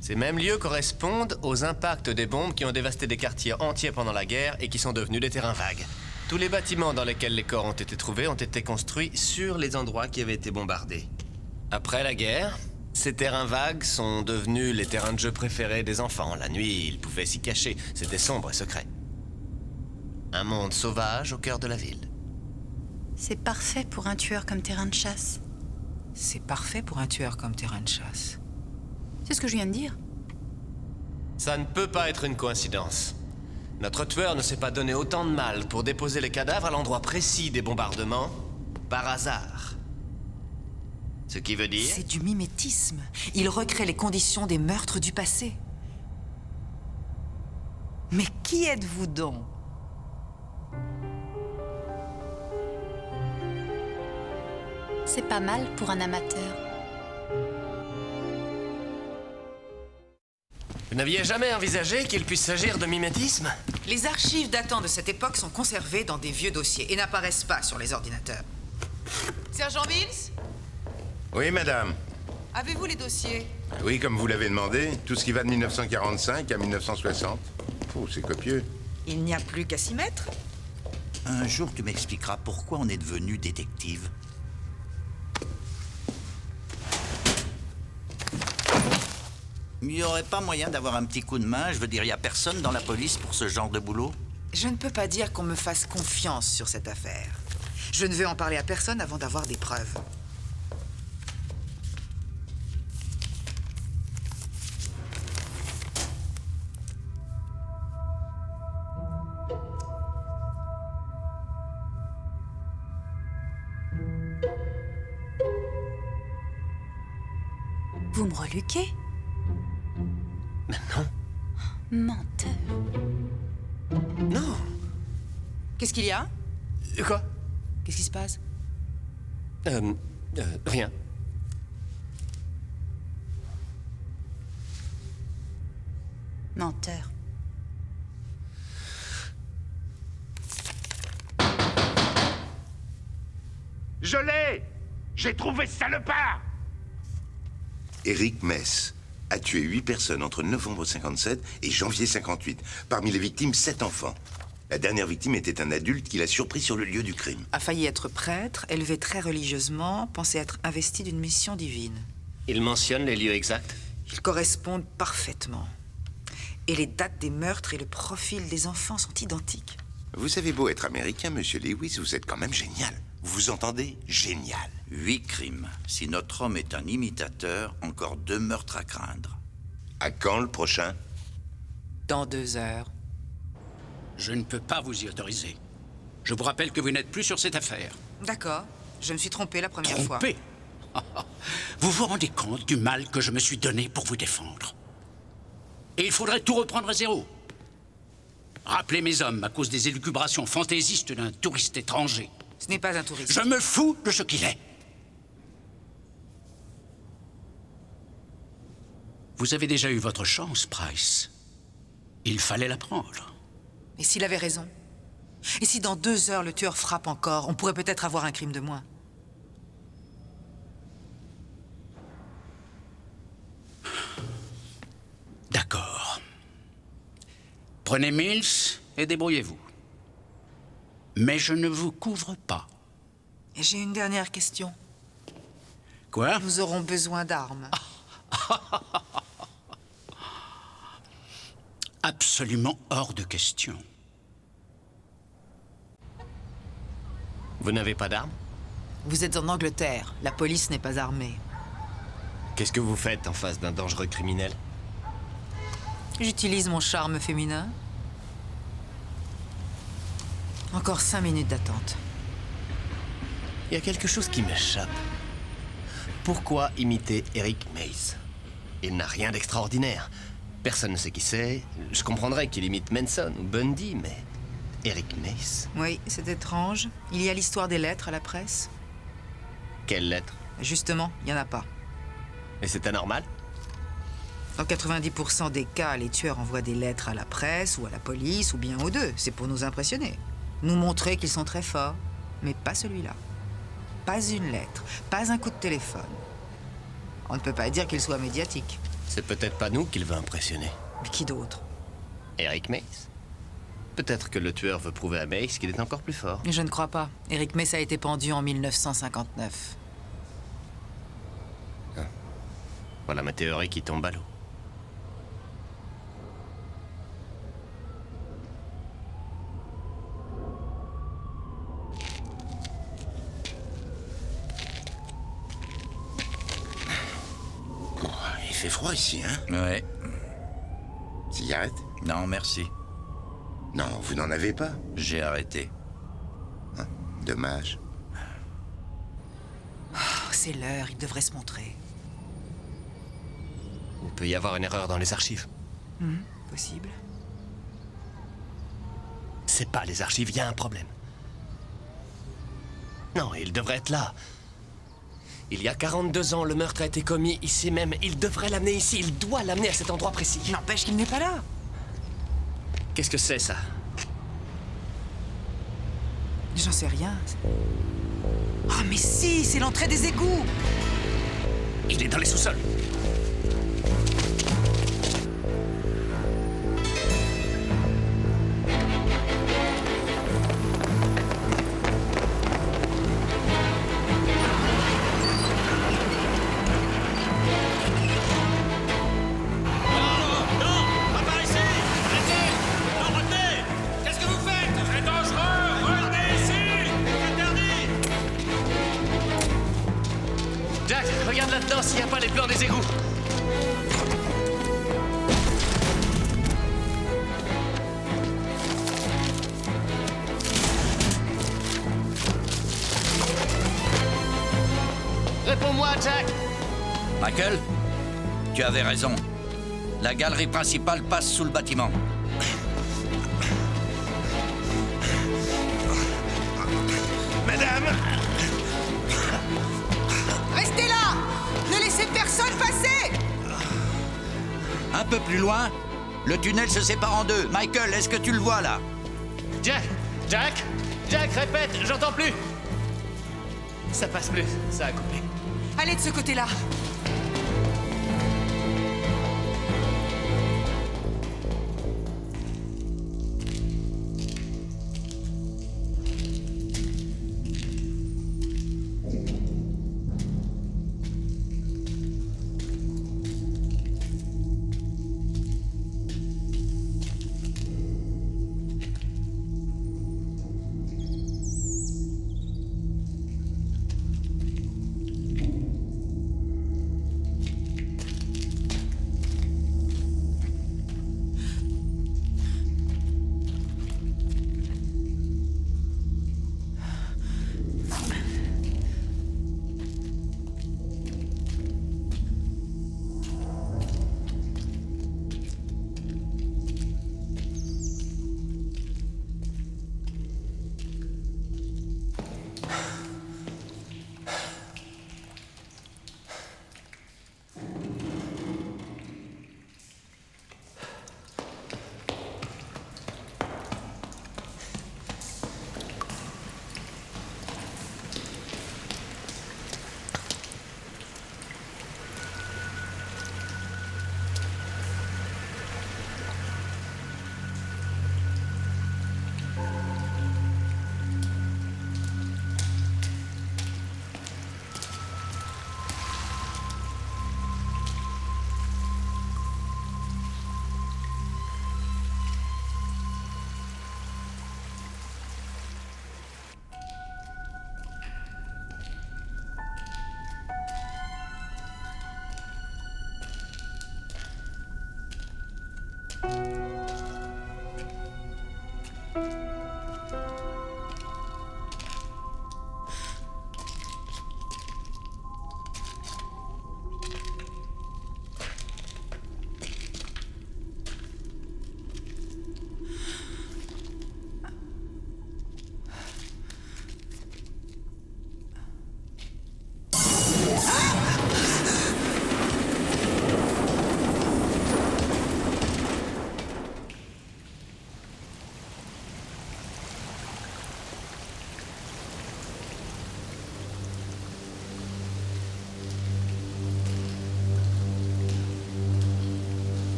Ces mêmes lieux correspondent aux impacts des bombes qui ont dévasté des quartiers entiers pendant la guerre et qui sont devenus des terrains vagues. Tous les bâtiments dans lesquels les corps ont été trouvés ont été construits sur les endroits qui avaient été bombardés. Après la guerre, ces terrains vagues sont devenus les terrains de jeu préférés des enfants. La nuit, ils pouvaient s'y cacher. C'était sombre et secret. Un monde sauvage au cœur de la ville. C'est parfait pour un tueur comme terrain de chasse. C'est parfait pour un tueur comme terrain de chasse. C'est ce que je viens de dire. Ça ne peut pas être une coïncidence. Notre tueur ne s'est pas donné autant de mal pour déposer les cadavres à l'endroit précis des bombardements par hasard. Ce qui veut dire... C'est du mimétisme. Il recrée les conditions des meurtres du passé. Mais qui êtes-vous donc? C'est pas mal pour un amateur. Vous n'aviez jamais envisagé qu'il puisse s'agir de mimétisme? Les archives datant de cette époque sont conservées dans des vieux dossiers et n'apparaissent pas sur les ordinateurs. Sergent Mills? Oui, madame. Avez-vous les dossiers? Oui, comme vous l'avez demandé, tout ce qui va de 1945 à 1960. Oh, c'est copieux. Il n'y a plus qu'à s'y mettre. Un jour, tu m'expliqueras pourquoi on est devenu détective. Il n'y aurait pas moyen d'avoir un petit coup de main? Je veux dire, il n'y a personne dans la police pour ce genre de boulot? Je ne peux pas dire qu'on me fasse confiance sur cette affaire. Je ne vais en parler à personne avant d'avoir des preuves. Vous me reluquez? Non. Menteur. Non. Qu'est-ce qu'il y a? Quoi? Qu'est-ce qui se passe? Rien. Menteur. Je l'ai! J'ai trouvé ce salopard! Eric Mess a tué 8 personnes entre novembre 57 et janvier 58. Parmi les victimes, 7 enfants. La dernière victime était un adulte qu'il a surpris sur le lieu du crime. A failli être prêtre, élevé très religieusement, pensait être investi d'une mission divine. Il mentionne les lieux exacts? Ils correspondent parfaitement. Et les dates des meurtres et le profil des enfants sont identiques. Vous avez beau être américain, monsieur Lewis, vous êtes quand même génial. Vous vous entendez? Génial. 8 crimes. Si notre homme est un imitateur, encore 2 meurtres à craindre. À quand le prochain? Dans 2 heures. Je ne peux pas vous y autoriser. Je vous rappelle que vous n'êtes plus sur cette affaire. D'accord. Je me suis trompé la première fois. Trompé? Vous vous rendez compte du mal que je me suis donné pour vous défendre? Et il faudrait tout reprendre à zéro. Rappeler mes hommes à cause des élucubrations fantaisistes d'un touriste étranger. Ce n'est pas un touriste. Je me fous de ce qu'il est. Vous avez déjà eu votre chance, Price. Il fallait la prendre. Et s'il avait raison? Et si dans 2 heures le tueur frappe encore, on pourrait peut-être avoir un crime de moins. D'accord. Prenez Mills et débrouillez-vous. Mais je ne vous couvre pas. Et j'ai une dernière question. Quoi? Nous aurons besoin d'armes. Absolument hors de question. Vous n'avez pas d'armes? Vous êtes en Angleterre. La police n'est pas armée. Qu'est-ce que vous faites en face d'un dangereux criminel? J'utilise mon charme féminin. Encore 5 minutes d'attente. Il y a quelque chose qui m'échappe. Pourquoi imiter Eric Mace? Il n'a rien d'extraordinaire. Personne ne sait qui c'est. Je comprendrais qu'il imite Manson ou Bundy, mais... Eric Mace? Oui, c'est étrange. Il y a l'histoire des lettres à la presse. Quelle lettre? Justement, il n'y en a pas. Et c'est anormal? Dans 90% des cas, les tueurs envoient des lettres à la presse ou à la police ou bien aux deux. C'est pour nous impressionner. Nous montrer qu'ils sont très forts. Mais pas celui-là. Pas une lettre. Pas un coup de téléphone. On ne peut pas dire qu'il soit médiatique. C'est peut-être pas nous qu'il veut impressionner. Mais qui d'autre? Eric Mace? Peut-être que le tueur veut prouver à Mace qu'il est encore plus fort. Je ne crois pas. Eric Mace a été pendu en 1959. Ah. Voilà ma théorie qui tombe à l'eau. Il fait froid ici, hein? Ouais. Cigarette? Non, merci. Non, vous n'en avez pas? J'ai arrêté. Hein, dommage. Oh, c'est l'heure, il devrait se montrer. Il peut y avoir une erreur dans les archives. Possible. C'est pas les archives, il y a un problème. Non, il devrait être là. Il y a 42 ans, le meurtre a été commis ici même. Il devrait l'amener ici, il doit l'amener à cet endroit précis. N'empêche qu'il n'est pas là. Qu'est-ce que c'est, ça? J'en sais rien. Ah, mais si, c'est l'entrée des égouts. Il est dans les sous-sols. Jack, regarde là-dedans s'il n'y a pas les plans des égouts. Réponds-moi, Jack. Michael, tu avais raison. La galerie principale passe sous le bâtiment. Madame! Restez là! Ne laissez personne passer! Un peu plus loin, le tunnel se sépare en deux. Michael, est-ce que tu le vois là? Jack! Jack! Jack, répète, j'entends plus. Ça passe plus, ça a coupé. Allez de ce côté-là.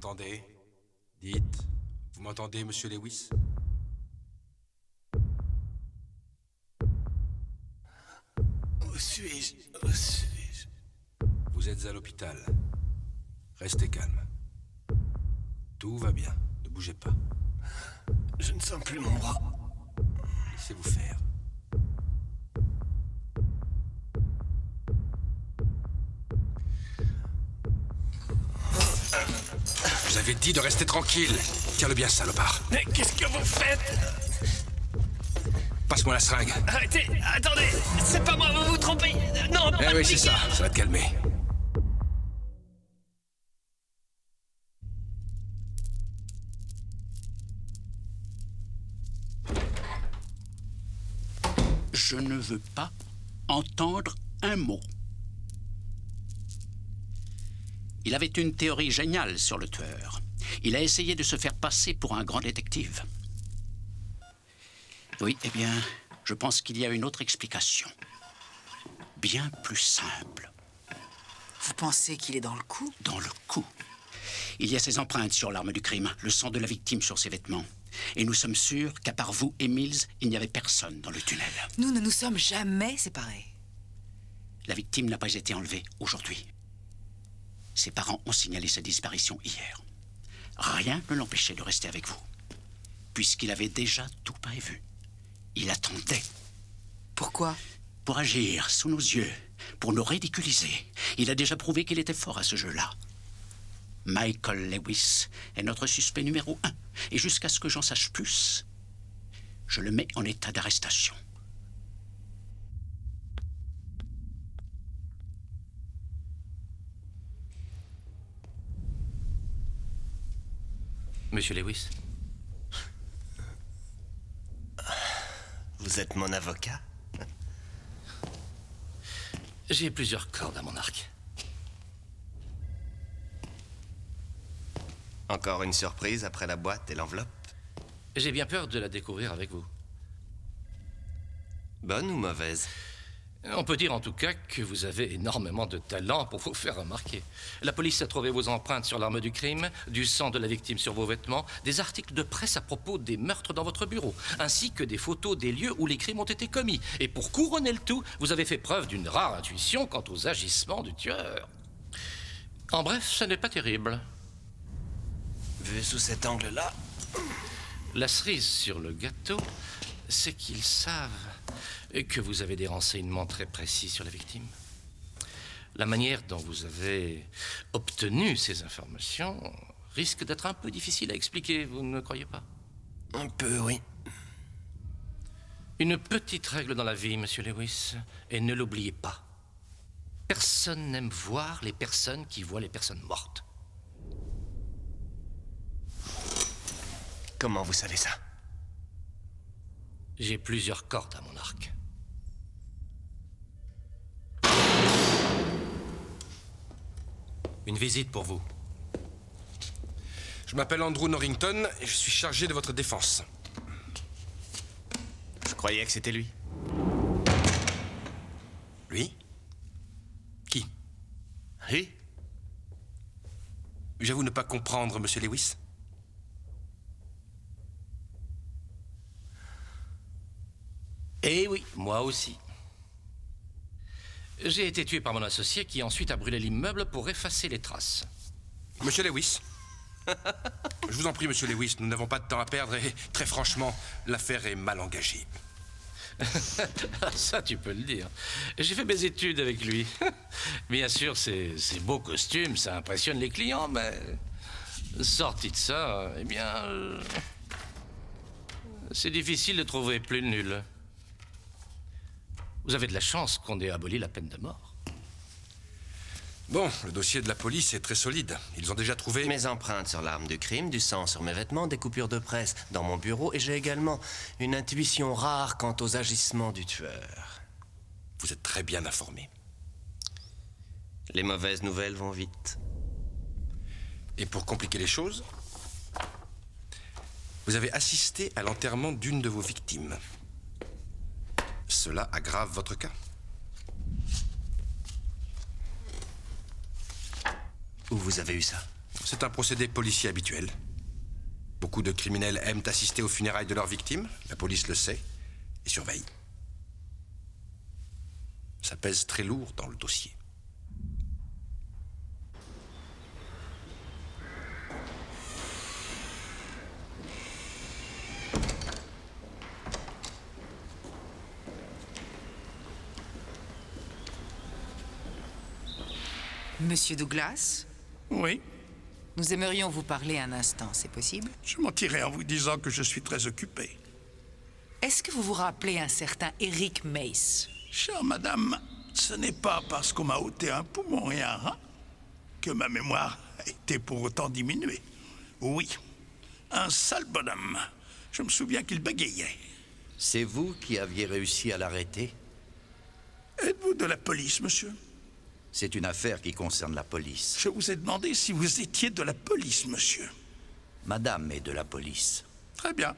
m'entendez? Dites. Vous m'entendez, monsieur Lewis? Où suis-je? Où suis-je? Vous êtes à l'hôpital. Restez calme. Tout va bien. Ne bougez pas. Je ne sens plus mon bras. Laissez-vous faire. Je vous avais dit de rester tranquille. Tiens-le bien, salopard. Mais qu'est-ce que vous faites? Passe-moi la seringue. Arrêtez! Attendez! C'est pas moi, vous vous trompez! Non, Eh oui, c'est ça. Ça va te calmer. Je ne veux pas entendre un mot. Il avait une théorie géniale sur le tueur. Il a essayé de se faire passer pour un grand détective. Oui, eh bien, je pense qu'il y a une autre explication. Bien plus simple. Vous pensez qu'il est dans le coup? Dans le coup. Il y a ses empreintes sur l'arme du crime, le sang de la victime sur ses vêtements. Et nous sommes sûrs qu'à part vous et Mills, il n'y avait personne dans le tunnel. Nous ne nous sommes jamais séparés. La victime n'a pas été enlevée aujourd'hui. Ses parents ont signalé sa disparition hier. Rien ne l'empêchait de rester avec vous, puisqu'il avait déjà tout prévu. Il attendait. Pourquoi? Pour agir sous nos yeux, pour nous ridiculiser. Il a déjà prouvé qu'il était fort à ce jeu-là. Michael Lewis est notre suspect numéro 1. Et jusqu'à ce que j'en sache plus, je le mets en état d'arrestation. Monsieur Lewis? Vous êtes mon avocat? J'ai plusieurs cordes à mon arc. Encore une surprise après la boîte et l'enveloppe? J'ai bien peur de la découvrir avec vous. Bonne ou mauvaise? On peut dire en tout cas que vous avez énormément de talent pour vous faire remarquer. La police a trouvé vos empreintes sur l'arme du crime, du sang de la victime sur vos vêtements, des articles de presse à propos des meurtres dans votre bureau, ainsi que des photos des lieux où les crimes ont été commis. Et pour couronner le tout, vous avez fait preuve d'une rare intuition quant aux agissements du tueur. En bref, ce n'est pas terrible. Vu sous cet angle-là... La cerise sur le gâteau, c'est qu'ils savent que vous avez des renseignements très précis sur la victime. La manière dont vous avez obtenu ces informations risque d'être un peu difficile à expliquer, vous ne croyez pas? Un peu, oui. Une petite règle dans la vie, monsieur Lewis, et ne l'oubliez pas. Personne n'aime voir les personnes qui voient les personnes mortes. Comment vous savez ça? J'ai plusieurs cordes à mon arc. Une visite pour vous. Je m'appelle Andrew Norrington et je suis chargé de votre défense. Je croyais que c'était lui. Lui? Qui? Lui? J'avoue ne pas comprendre, monsieur Lewis. Eh oui, moi aussi. J'ai été tué par mon associé qui ensuite a brûlé l'immeuble pour effacer les traces. Monsieur Lewis. Je vous en prie, monsieur Lewis, nous n'avons pas de temps à perdre et, très franchement, l'affaire est mal engagée. Ça, tu peux le dire. J'ai fait mes études avec lui. Bien sûr, ces beaux costumes, ça impressionne les clients, mais... Sorti de ça, eh bien... C'est difficile de trouver plus nul. Vous avez de la chance qu'on ait aboli la peine de mort. Bon, le dossier de la police est très solide. Ils ont déjà trouvé... Mes empreintes sur l'arme du crime, du sang sur mes vêtements, des coupures de presse dans mon bureau, et j'ai également une intuition rare quant aux agissements du tueur. Vous êtes très bien informé. Les mauvaises nouvelles vont vite. Et pour compliquer les choses, vous avez assisté à l'enterrement d'une de vos victimes. Cela aggrave votre cas. Où vous avez eu ça? C'est un procédé policier habituel. Beaucoup de criminels aiment assister aux funérailles de leurs victimes. La police le sait et surveille. Ça pèse très lourd dans le dossier. Monsieur Douglas? Oui. Nous aimerions vous parler un instant, c'est possible? Je mentirais en vous disant que je suis très occupé. Est-ce que vous vous rappelez un certain Eric Mace? Chère madame, ce n'est pas parce qu'on m'a ôté un poumon et un rein que ma mémoire a été pour autant diminuée. Oui, un sale bonhomme. Je me souviens qu'il bégayait. C'est vous qui aviez réussi à l'arrêter? Êtes-vous de la police, monsieur? C'est une affaire qui concerne la police. Je vous ai demandé si vous étiez de la police, monsieur. Madame est de la police. Très bien.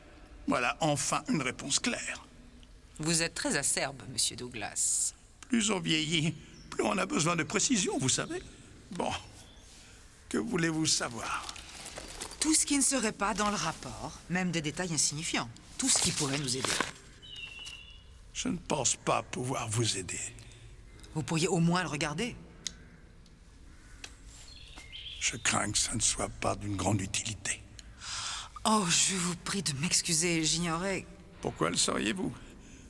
Voilà enfin une réponse claire. Vous êtes très acerbe, monsieur Douglas. Plus on vieillit, plus on a besoin de précision, vous savez. Bon, que voulez-vous savoir? Tout ce qui ne serait pas dans le rapport, même des détails insignifiants. Tout ce qui pourrait nous aider. Je ne pense pas pouvoir vous aider. Vous pourriez au moins le regarder. Je crains que ça ne soit pas d'une grande utilité. Oh, je vous prie de m'excuser, j'ignorais... Pourquoi le sauriez-vous?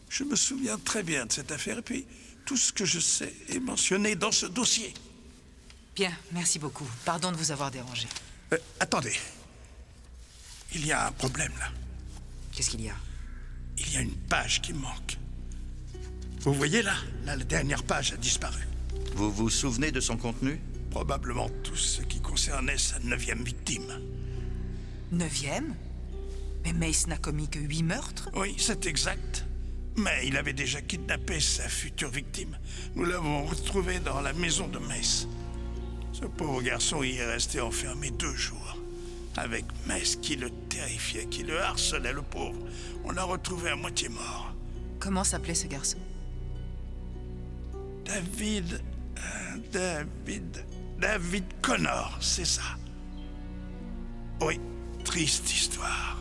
Je me souviens très bien de cette affaire, et puis tout ce que je sais est mentionné dans ce dossier. Bien, merci beaucoup. Pardon de vous avoir dérangé. Attendez. Il y a un problème, là. Qu'est-ce qu'il y a? Il y a une page qui manque. Vous voyez là, la dernière page a disparu. Vous vous souvenez de son contenu? Probablement tout ce qui concernait sa 9e victime. 9e? Mais Mace n'a commis que 8 meurtres? Oui, c'est exact. Mais il avait déjà kidnappé sa future victime. Nous l'avons retrouvé dans la maison de Mace. Ce pauvre garçon y est resté enfermé 2 jours. Avec Mace qui le terrifiait, qui le harcelait, le pauvre. On l'a retrouvé à moitié mort. Comment s'appelait ce garçon? David Connor, c'est ça. Oui, triste histoire.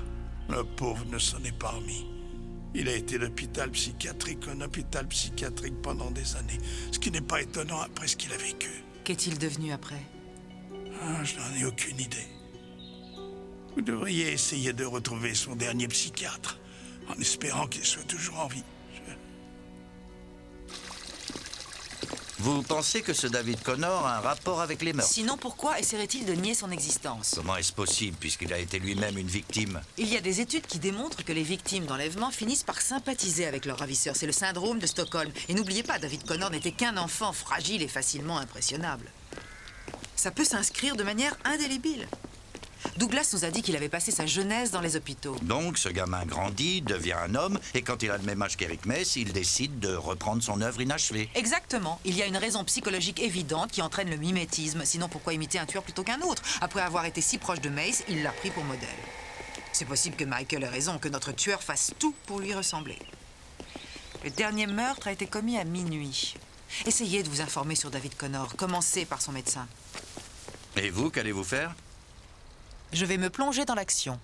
Le pauvre ne s'en est pas remis. Il a été l'hôpital psychiatrique, un hôpital psychiatrique pendant des années. Ce qui n'est pas étonnant après ce qu'il a vécu. Qu'est-il devenu après? Je n'en ai aucune idée. Vous devriez essayer de retrouver son dernier psychiatre, en espérant qu'il soit toujours en vie. Vous pensez que ce David Connor a un rapport avec les meurtres? Sinon, pourquoi essaierait-il de nier son existence? Comment est-ce possible, puisqu'il a été lui-même une victime? Il y a des études qui démontrent que les victimes d'enlèvement finissent par sympathiser avec leur ravisseur. C'est le syndrome de Stockholm. Et n'oubliez pas, David Connor n'était qu'un enfant fragile et facilement impressionnable. Ça peut s'inscrire de manière indélébile. Douglas nous a dit qu'il avait passé sa jeunesse dans les hôpitaux. Donc, ce gamin grandit, devient un homme, et quand il a le même âge qu'Eric Mace, il décide de reprendre son œuvre inachevée. Exactement. Il y a une raison psychologique évidente qui entraîne le mimétisme. Sinon, pourquoi imiter un tueur plutôt qu'un autre? Après avoir été si proche de Mace, il l'a pris pour modèle. C'est possible que Michael ait raison, que notre tueur fasse tout pour lui ressembler. Le dernier meurtre a été commis à minuit. Essayez de vous informer sur David Connor. Commencez par son médecin. Et vous, qu'allez-vous faire? Je vais me plonger dans l'action.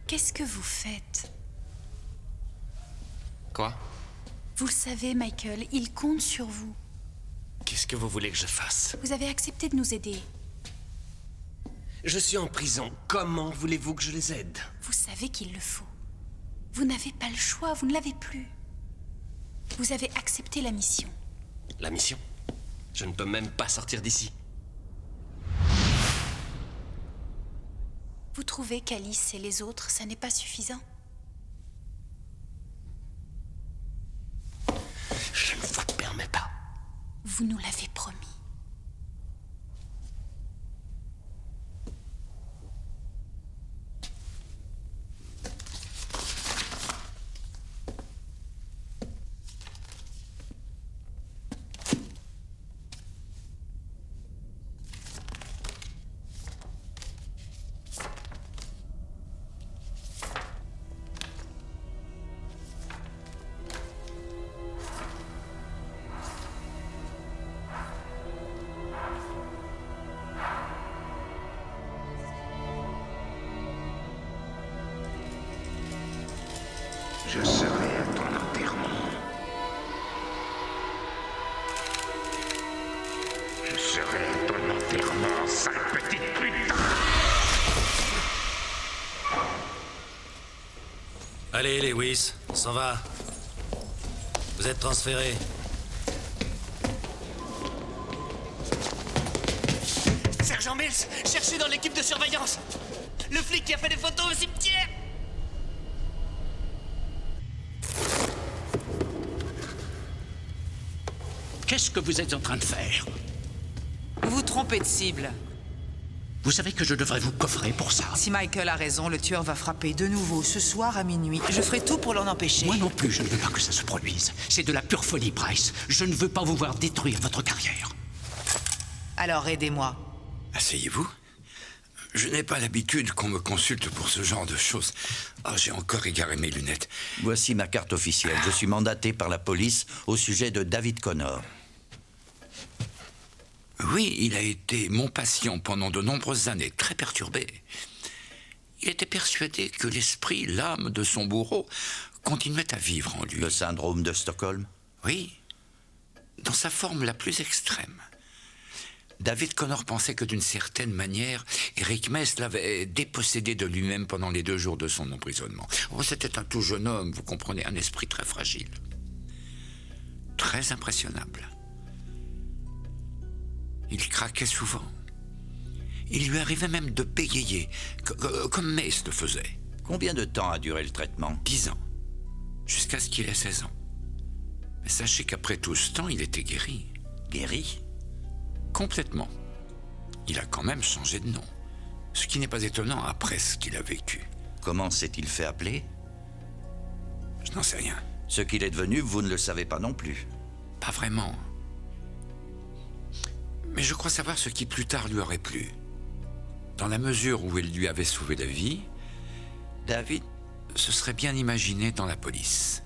Qu'est-ce que vous faites? Quoi? Vous le savez, Michael, il compte sur vous. Qu'est-ce que vous voulez que je fasse? Vous avez accepté de nous aider. Je suis en prison. Comment voulez-vous que je les aide? Vous savez qu'il le faut. Vous n'avez pas le choix, vous ne l'avez plus. Vous avez accepté la mission. La mission? Je ne peux même pas sortir d'ici. Vous trouvez qu'Alice et les autres, ça n'est pas suffisant? Je ne vous permets pas. Vous nous l'avez promis. ferai ton enterrement, sale petite putain! Allez, Lewis, on s'en va. Vous êtes transféré. Sergent Mills, cherchez dans l'équipe de surveillance. Le flic qui a fait des photos au cimetière. Qu'est-ce que vous êtes en train de faire? Vous vous trompez de cible. Vous savez que je devrais vous coffrer pour ça. Si Michael a raison, le tueur va frapper de nouveau ce soir à minuit. Je ferai tout pour l'en empêcher. Moi non plus, je ne veux pas que ça se produise. C'est de la pure folie, Bryce. Je ne veux pas vous voir détruire votre carrière. Alors aidez-moi. Asseyez-vous. Je n'ai pas l'habitude qu'on me consulte pour ce genre de choses. Ah, j'ai encore égaré mes lunettes. Voici ma carte officielle. Je suis mandaté par la police au sujet de David Connor. Oui, il a été mon patient pendant de nombreuses années, très perturbé. Il était persuadé que l'esprit, l'âme de son bourreau continuait à vivre en lui. Le syndrome de Stockholm? Oui, dans sa forme la plus extrême. David Connor pensait que d'une certaine manière, Eric Mess l'avait dépossédé de lui-même pendant les 2 jours de son emprisonnement. Oh, c'était un tout jeune homme, vous comprenez, un esprit très fragile. Très impressionnable. Il craquait souvent. Il lui arrivait même de bégayer, comme Mess le faisait. Combien de temps a duré le traitement? 10 ans, jusqu'à ce qu'il ait 16 ans. Mais sachez qu'après tout ce temps, il était guéri. Guéri? Complètement. Il a quand même changé de nom. Ce qui n'est pas étonnant après ce qu'il a vécu. Comment s'est-il fait appeler? Je n'en sais rien. Ce qu'il est devenu, vous ne le savez pas non plus. Pas vraiment. Mais je crois savoir ce qui plus tard lui aurait plu. Dans la mesure où il lui avait sauvé la vie, David se serait bien imaginé dans la police.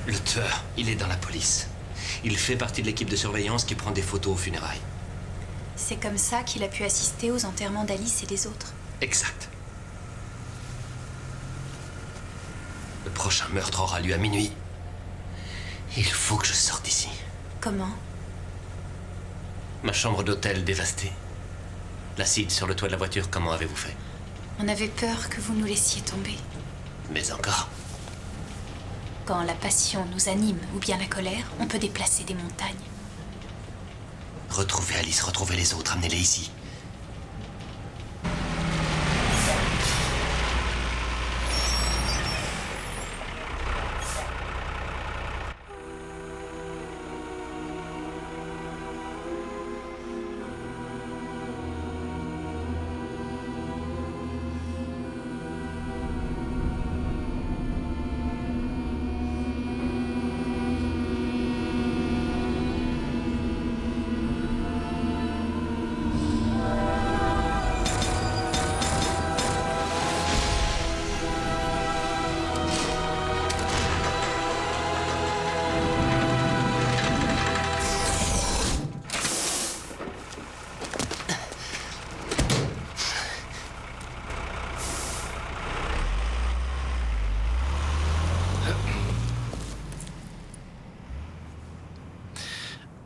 Le tueur, il est dans la police. Il fait partie de l'équipe de surveillance qui prend des photos aux funérailles. C'est comme ça qu'il a pu assister aux enterrements d'Alice et des autres. Exact. Le prochain meurtre aura lieu à minuit. Il faut que je sorte d'ici. Comment? Ma chambre d'hôtel dévastée. L'acide sur le toit de la voiture, comment avez-vous fait? On avait peur que vous nous laissiez tomber. Mais encore. Quand la passion nous anime ou bien la colère, on peut déplacer des montagnes. Retrouvez Alice, retrouvez les autres, amenez-les ici.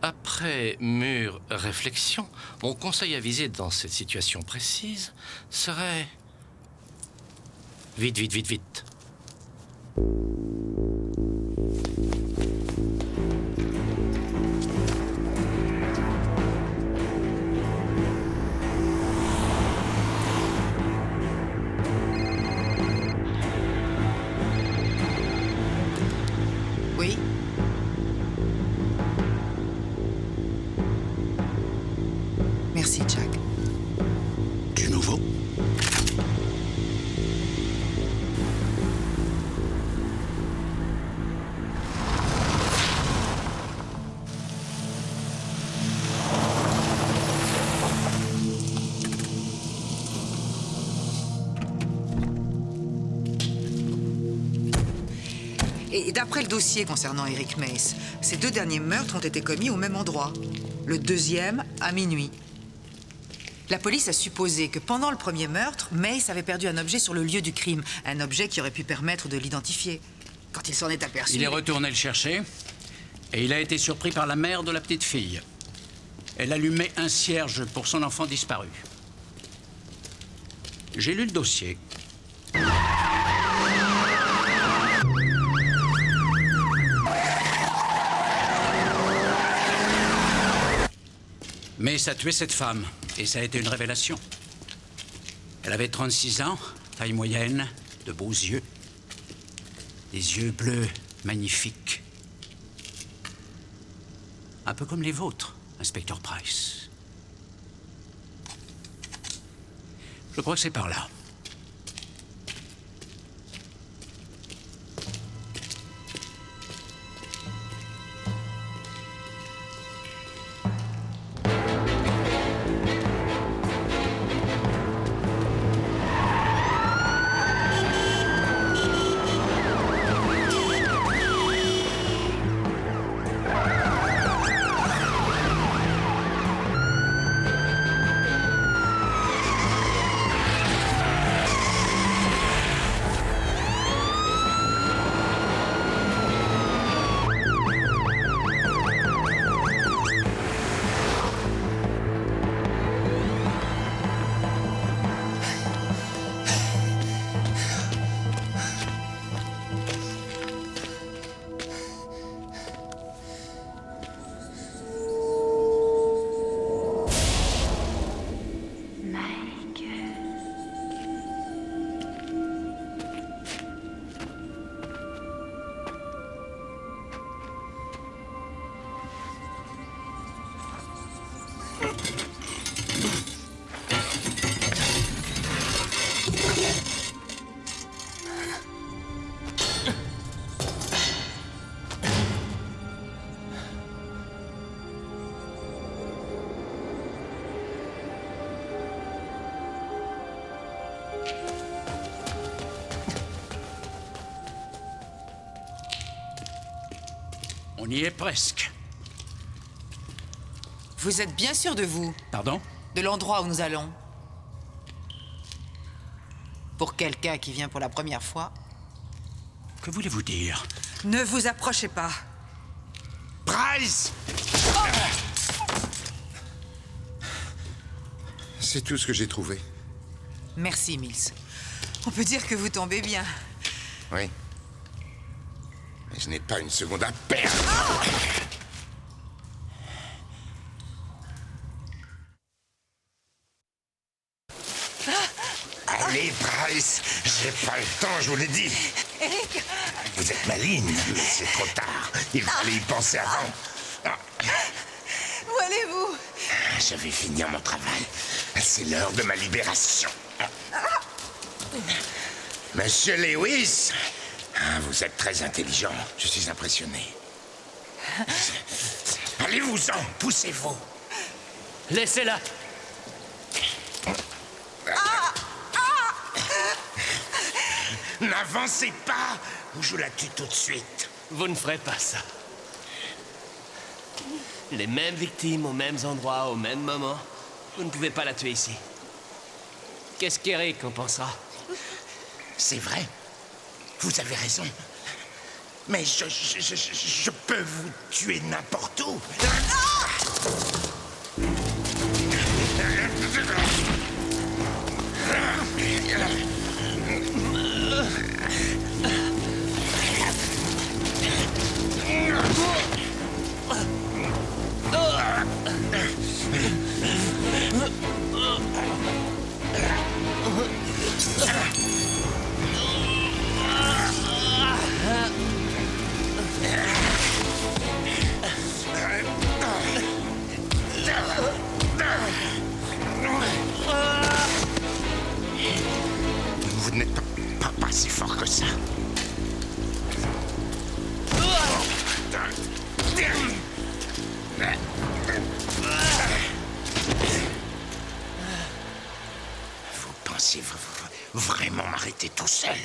Après mûre réflexion, mon conseil avisé dans cette situation précise serait... Vite, vite, vite, vite. Oui? Merci, Jack. Du nouveau? Et d'après le dossier concernant Eric Mace, ces 2 derniers meurtres ont été commis au même endroit. Le deuxième, à minuit. La police a supposé que pendant le premier meurtre, Mace avait perdu un objet sur le lieu du crime. Un objet qui aurait pu permettre de l'identifier. Quand il s'en est aperçu... Il est retourné le chercher et il a été surpris par la mère de la petite fille. Elle allumait un cierge pour son enfant disparu. J'ai lu le dossier. Mais ça a tué cette femme, et ça a été une révélation. Elle avait 36 ans, taille moyenne, de beaux yeux. Des yeux bleus magnifiques. Un peu comme les vôtres, inspecteur Price. Je crois que c'est par là. On y est presque. Vous êtes bien sûr de vous? Pardon? De l'endroit où nous allons. Pour quelqu'un qui vient pour la première fois. Que voulez-vous dire? Ne vous approchez pas. Price! C'est tout ce que j'ai trouvé. Merci, Mills. On peut dire que vous tombez bien. Oui. Mais je n'ai pas une seconde à perdre. Allez, Price, j'ai pas le temps, je vous l'ai dit. Eric! Vous êtes maligne, mais c'est trop tard. Il fallait y penser avant. Où allez-vous? Je vais finir mon travail. C'est l'heure de ma libération. Monsieur Lewis, vous êtes très intelligent. Je suis impressionné. Allez-vous-en, poussez-vous. Laissez-la. N'avancez pas ou je la tue tout de suite. Vous ne ferez pas ça. Les mêmes victimes aux mêmes endroits, au même moment. Vous ne pouvez pas la tuer ici. Qu'est-ce qu'Eric en pensera? C'est vrai. Vous avez raison. Mais je peux vous tuer n'importe où. Vous n'êtes pas si fort que ça. Vous pensiez vraiment m'arrêter tout seul?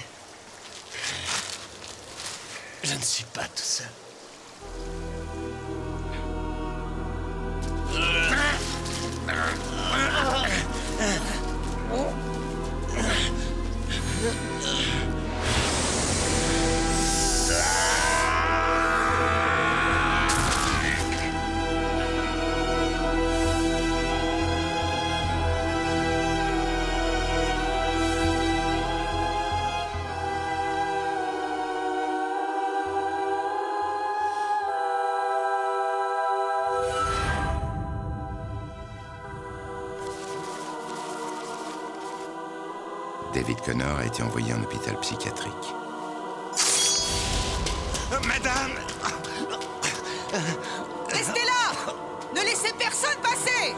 Je ne suis pas tout seul. David Connor a été envoyé en hôpital psychiatrique. Madame! Restez là! Ne laissez personne passer!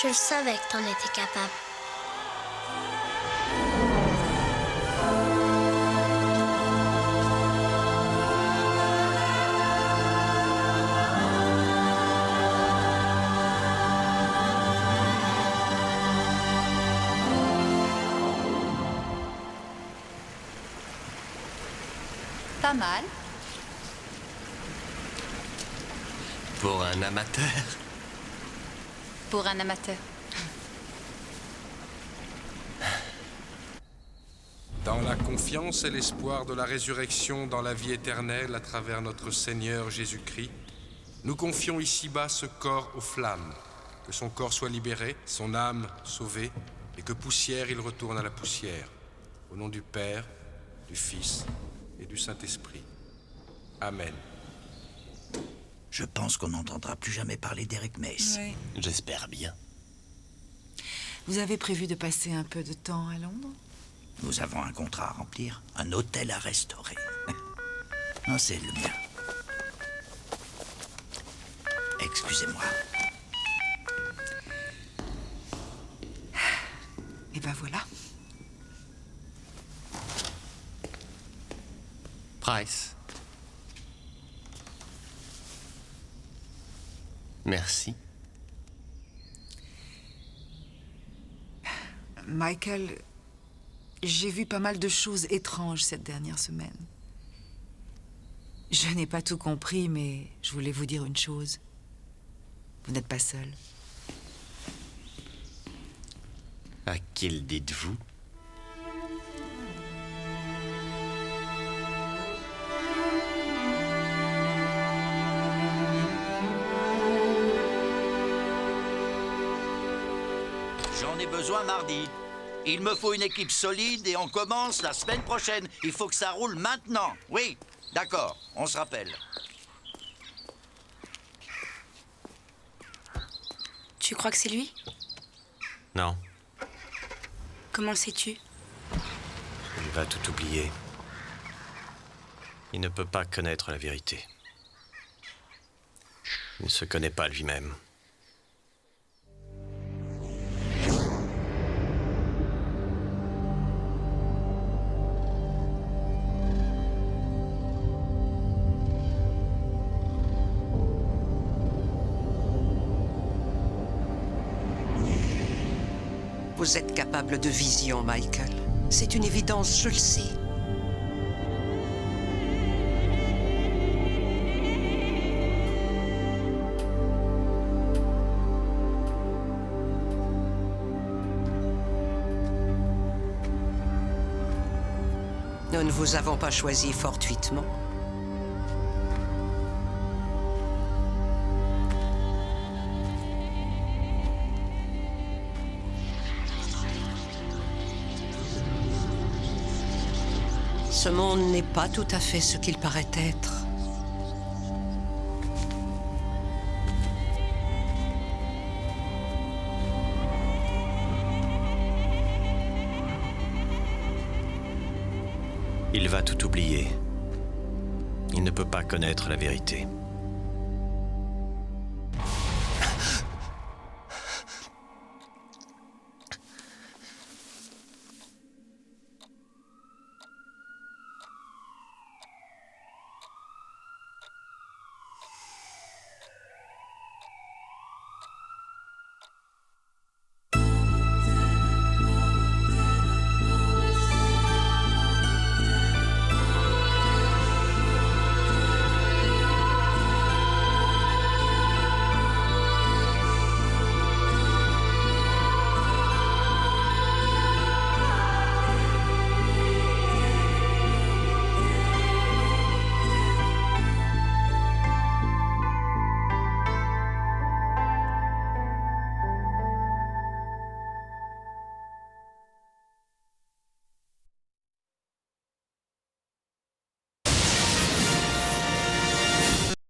Je le savais que t'en étais capable. Pas mal. Pour un amateur. Pour un amateur. Dans la confiance et l'espoir de la résurrection dans la vie éternelle à travers notre Seigneur Jésus-Christ, nous confions ici-bas ce corps aux flammes, que son corps soit libéré, son âme sauvée, et que poussière il retourne à la poussière. Au nom du Père, du Fils et du Saint-Esprit. Amen. Je pense qu'on n'entendra plus jamais parler d'Eric Mess. Oui. J'espère bien. Vous avez prévu de passer un peu de temps à Londres? Nous avons un contrat à remplir, un hôtel à restaurer. Non, c'est le mien. Excusez-moi. Et ben voilà. Price. Merci. Michael, j'ai vu pas mal de choses étranges cette dernière semaine. Je n'ai pas tout compris, mais je voulais vous dire une chose. Vous n'êtes pas seul. À qui le dites-vous? J'en ai besoin mardi. Il me faut une équipe solide et on commence la semaine prochaine. Il faut que ça roule maintenant. Oui, d'accord, on se rappelle. Tu crois que c'est lui? Non, Comment le sais-tu? il va tout oublier. Il ne peut pas connaître la vérité. Il ne se connaît pas lui-même. Vous êtes capable de vision, Michael. C'est une évidence, je le sais. Nous ne vous avons pas choisi fortuitement. Ce monde n'est pas tout à fait ce qu'il paraît être. Il va tout oublier. Il ne peut pas connaître la vérité.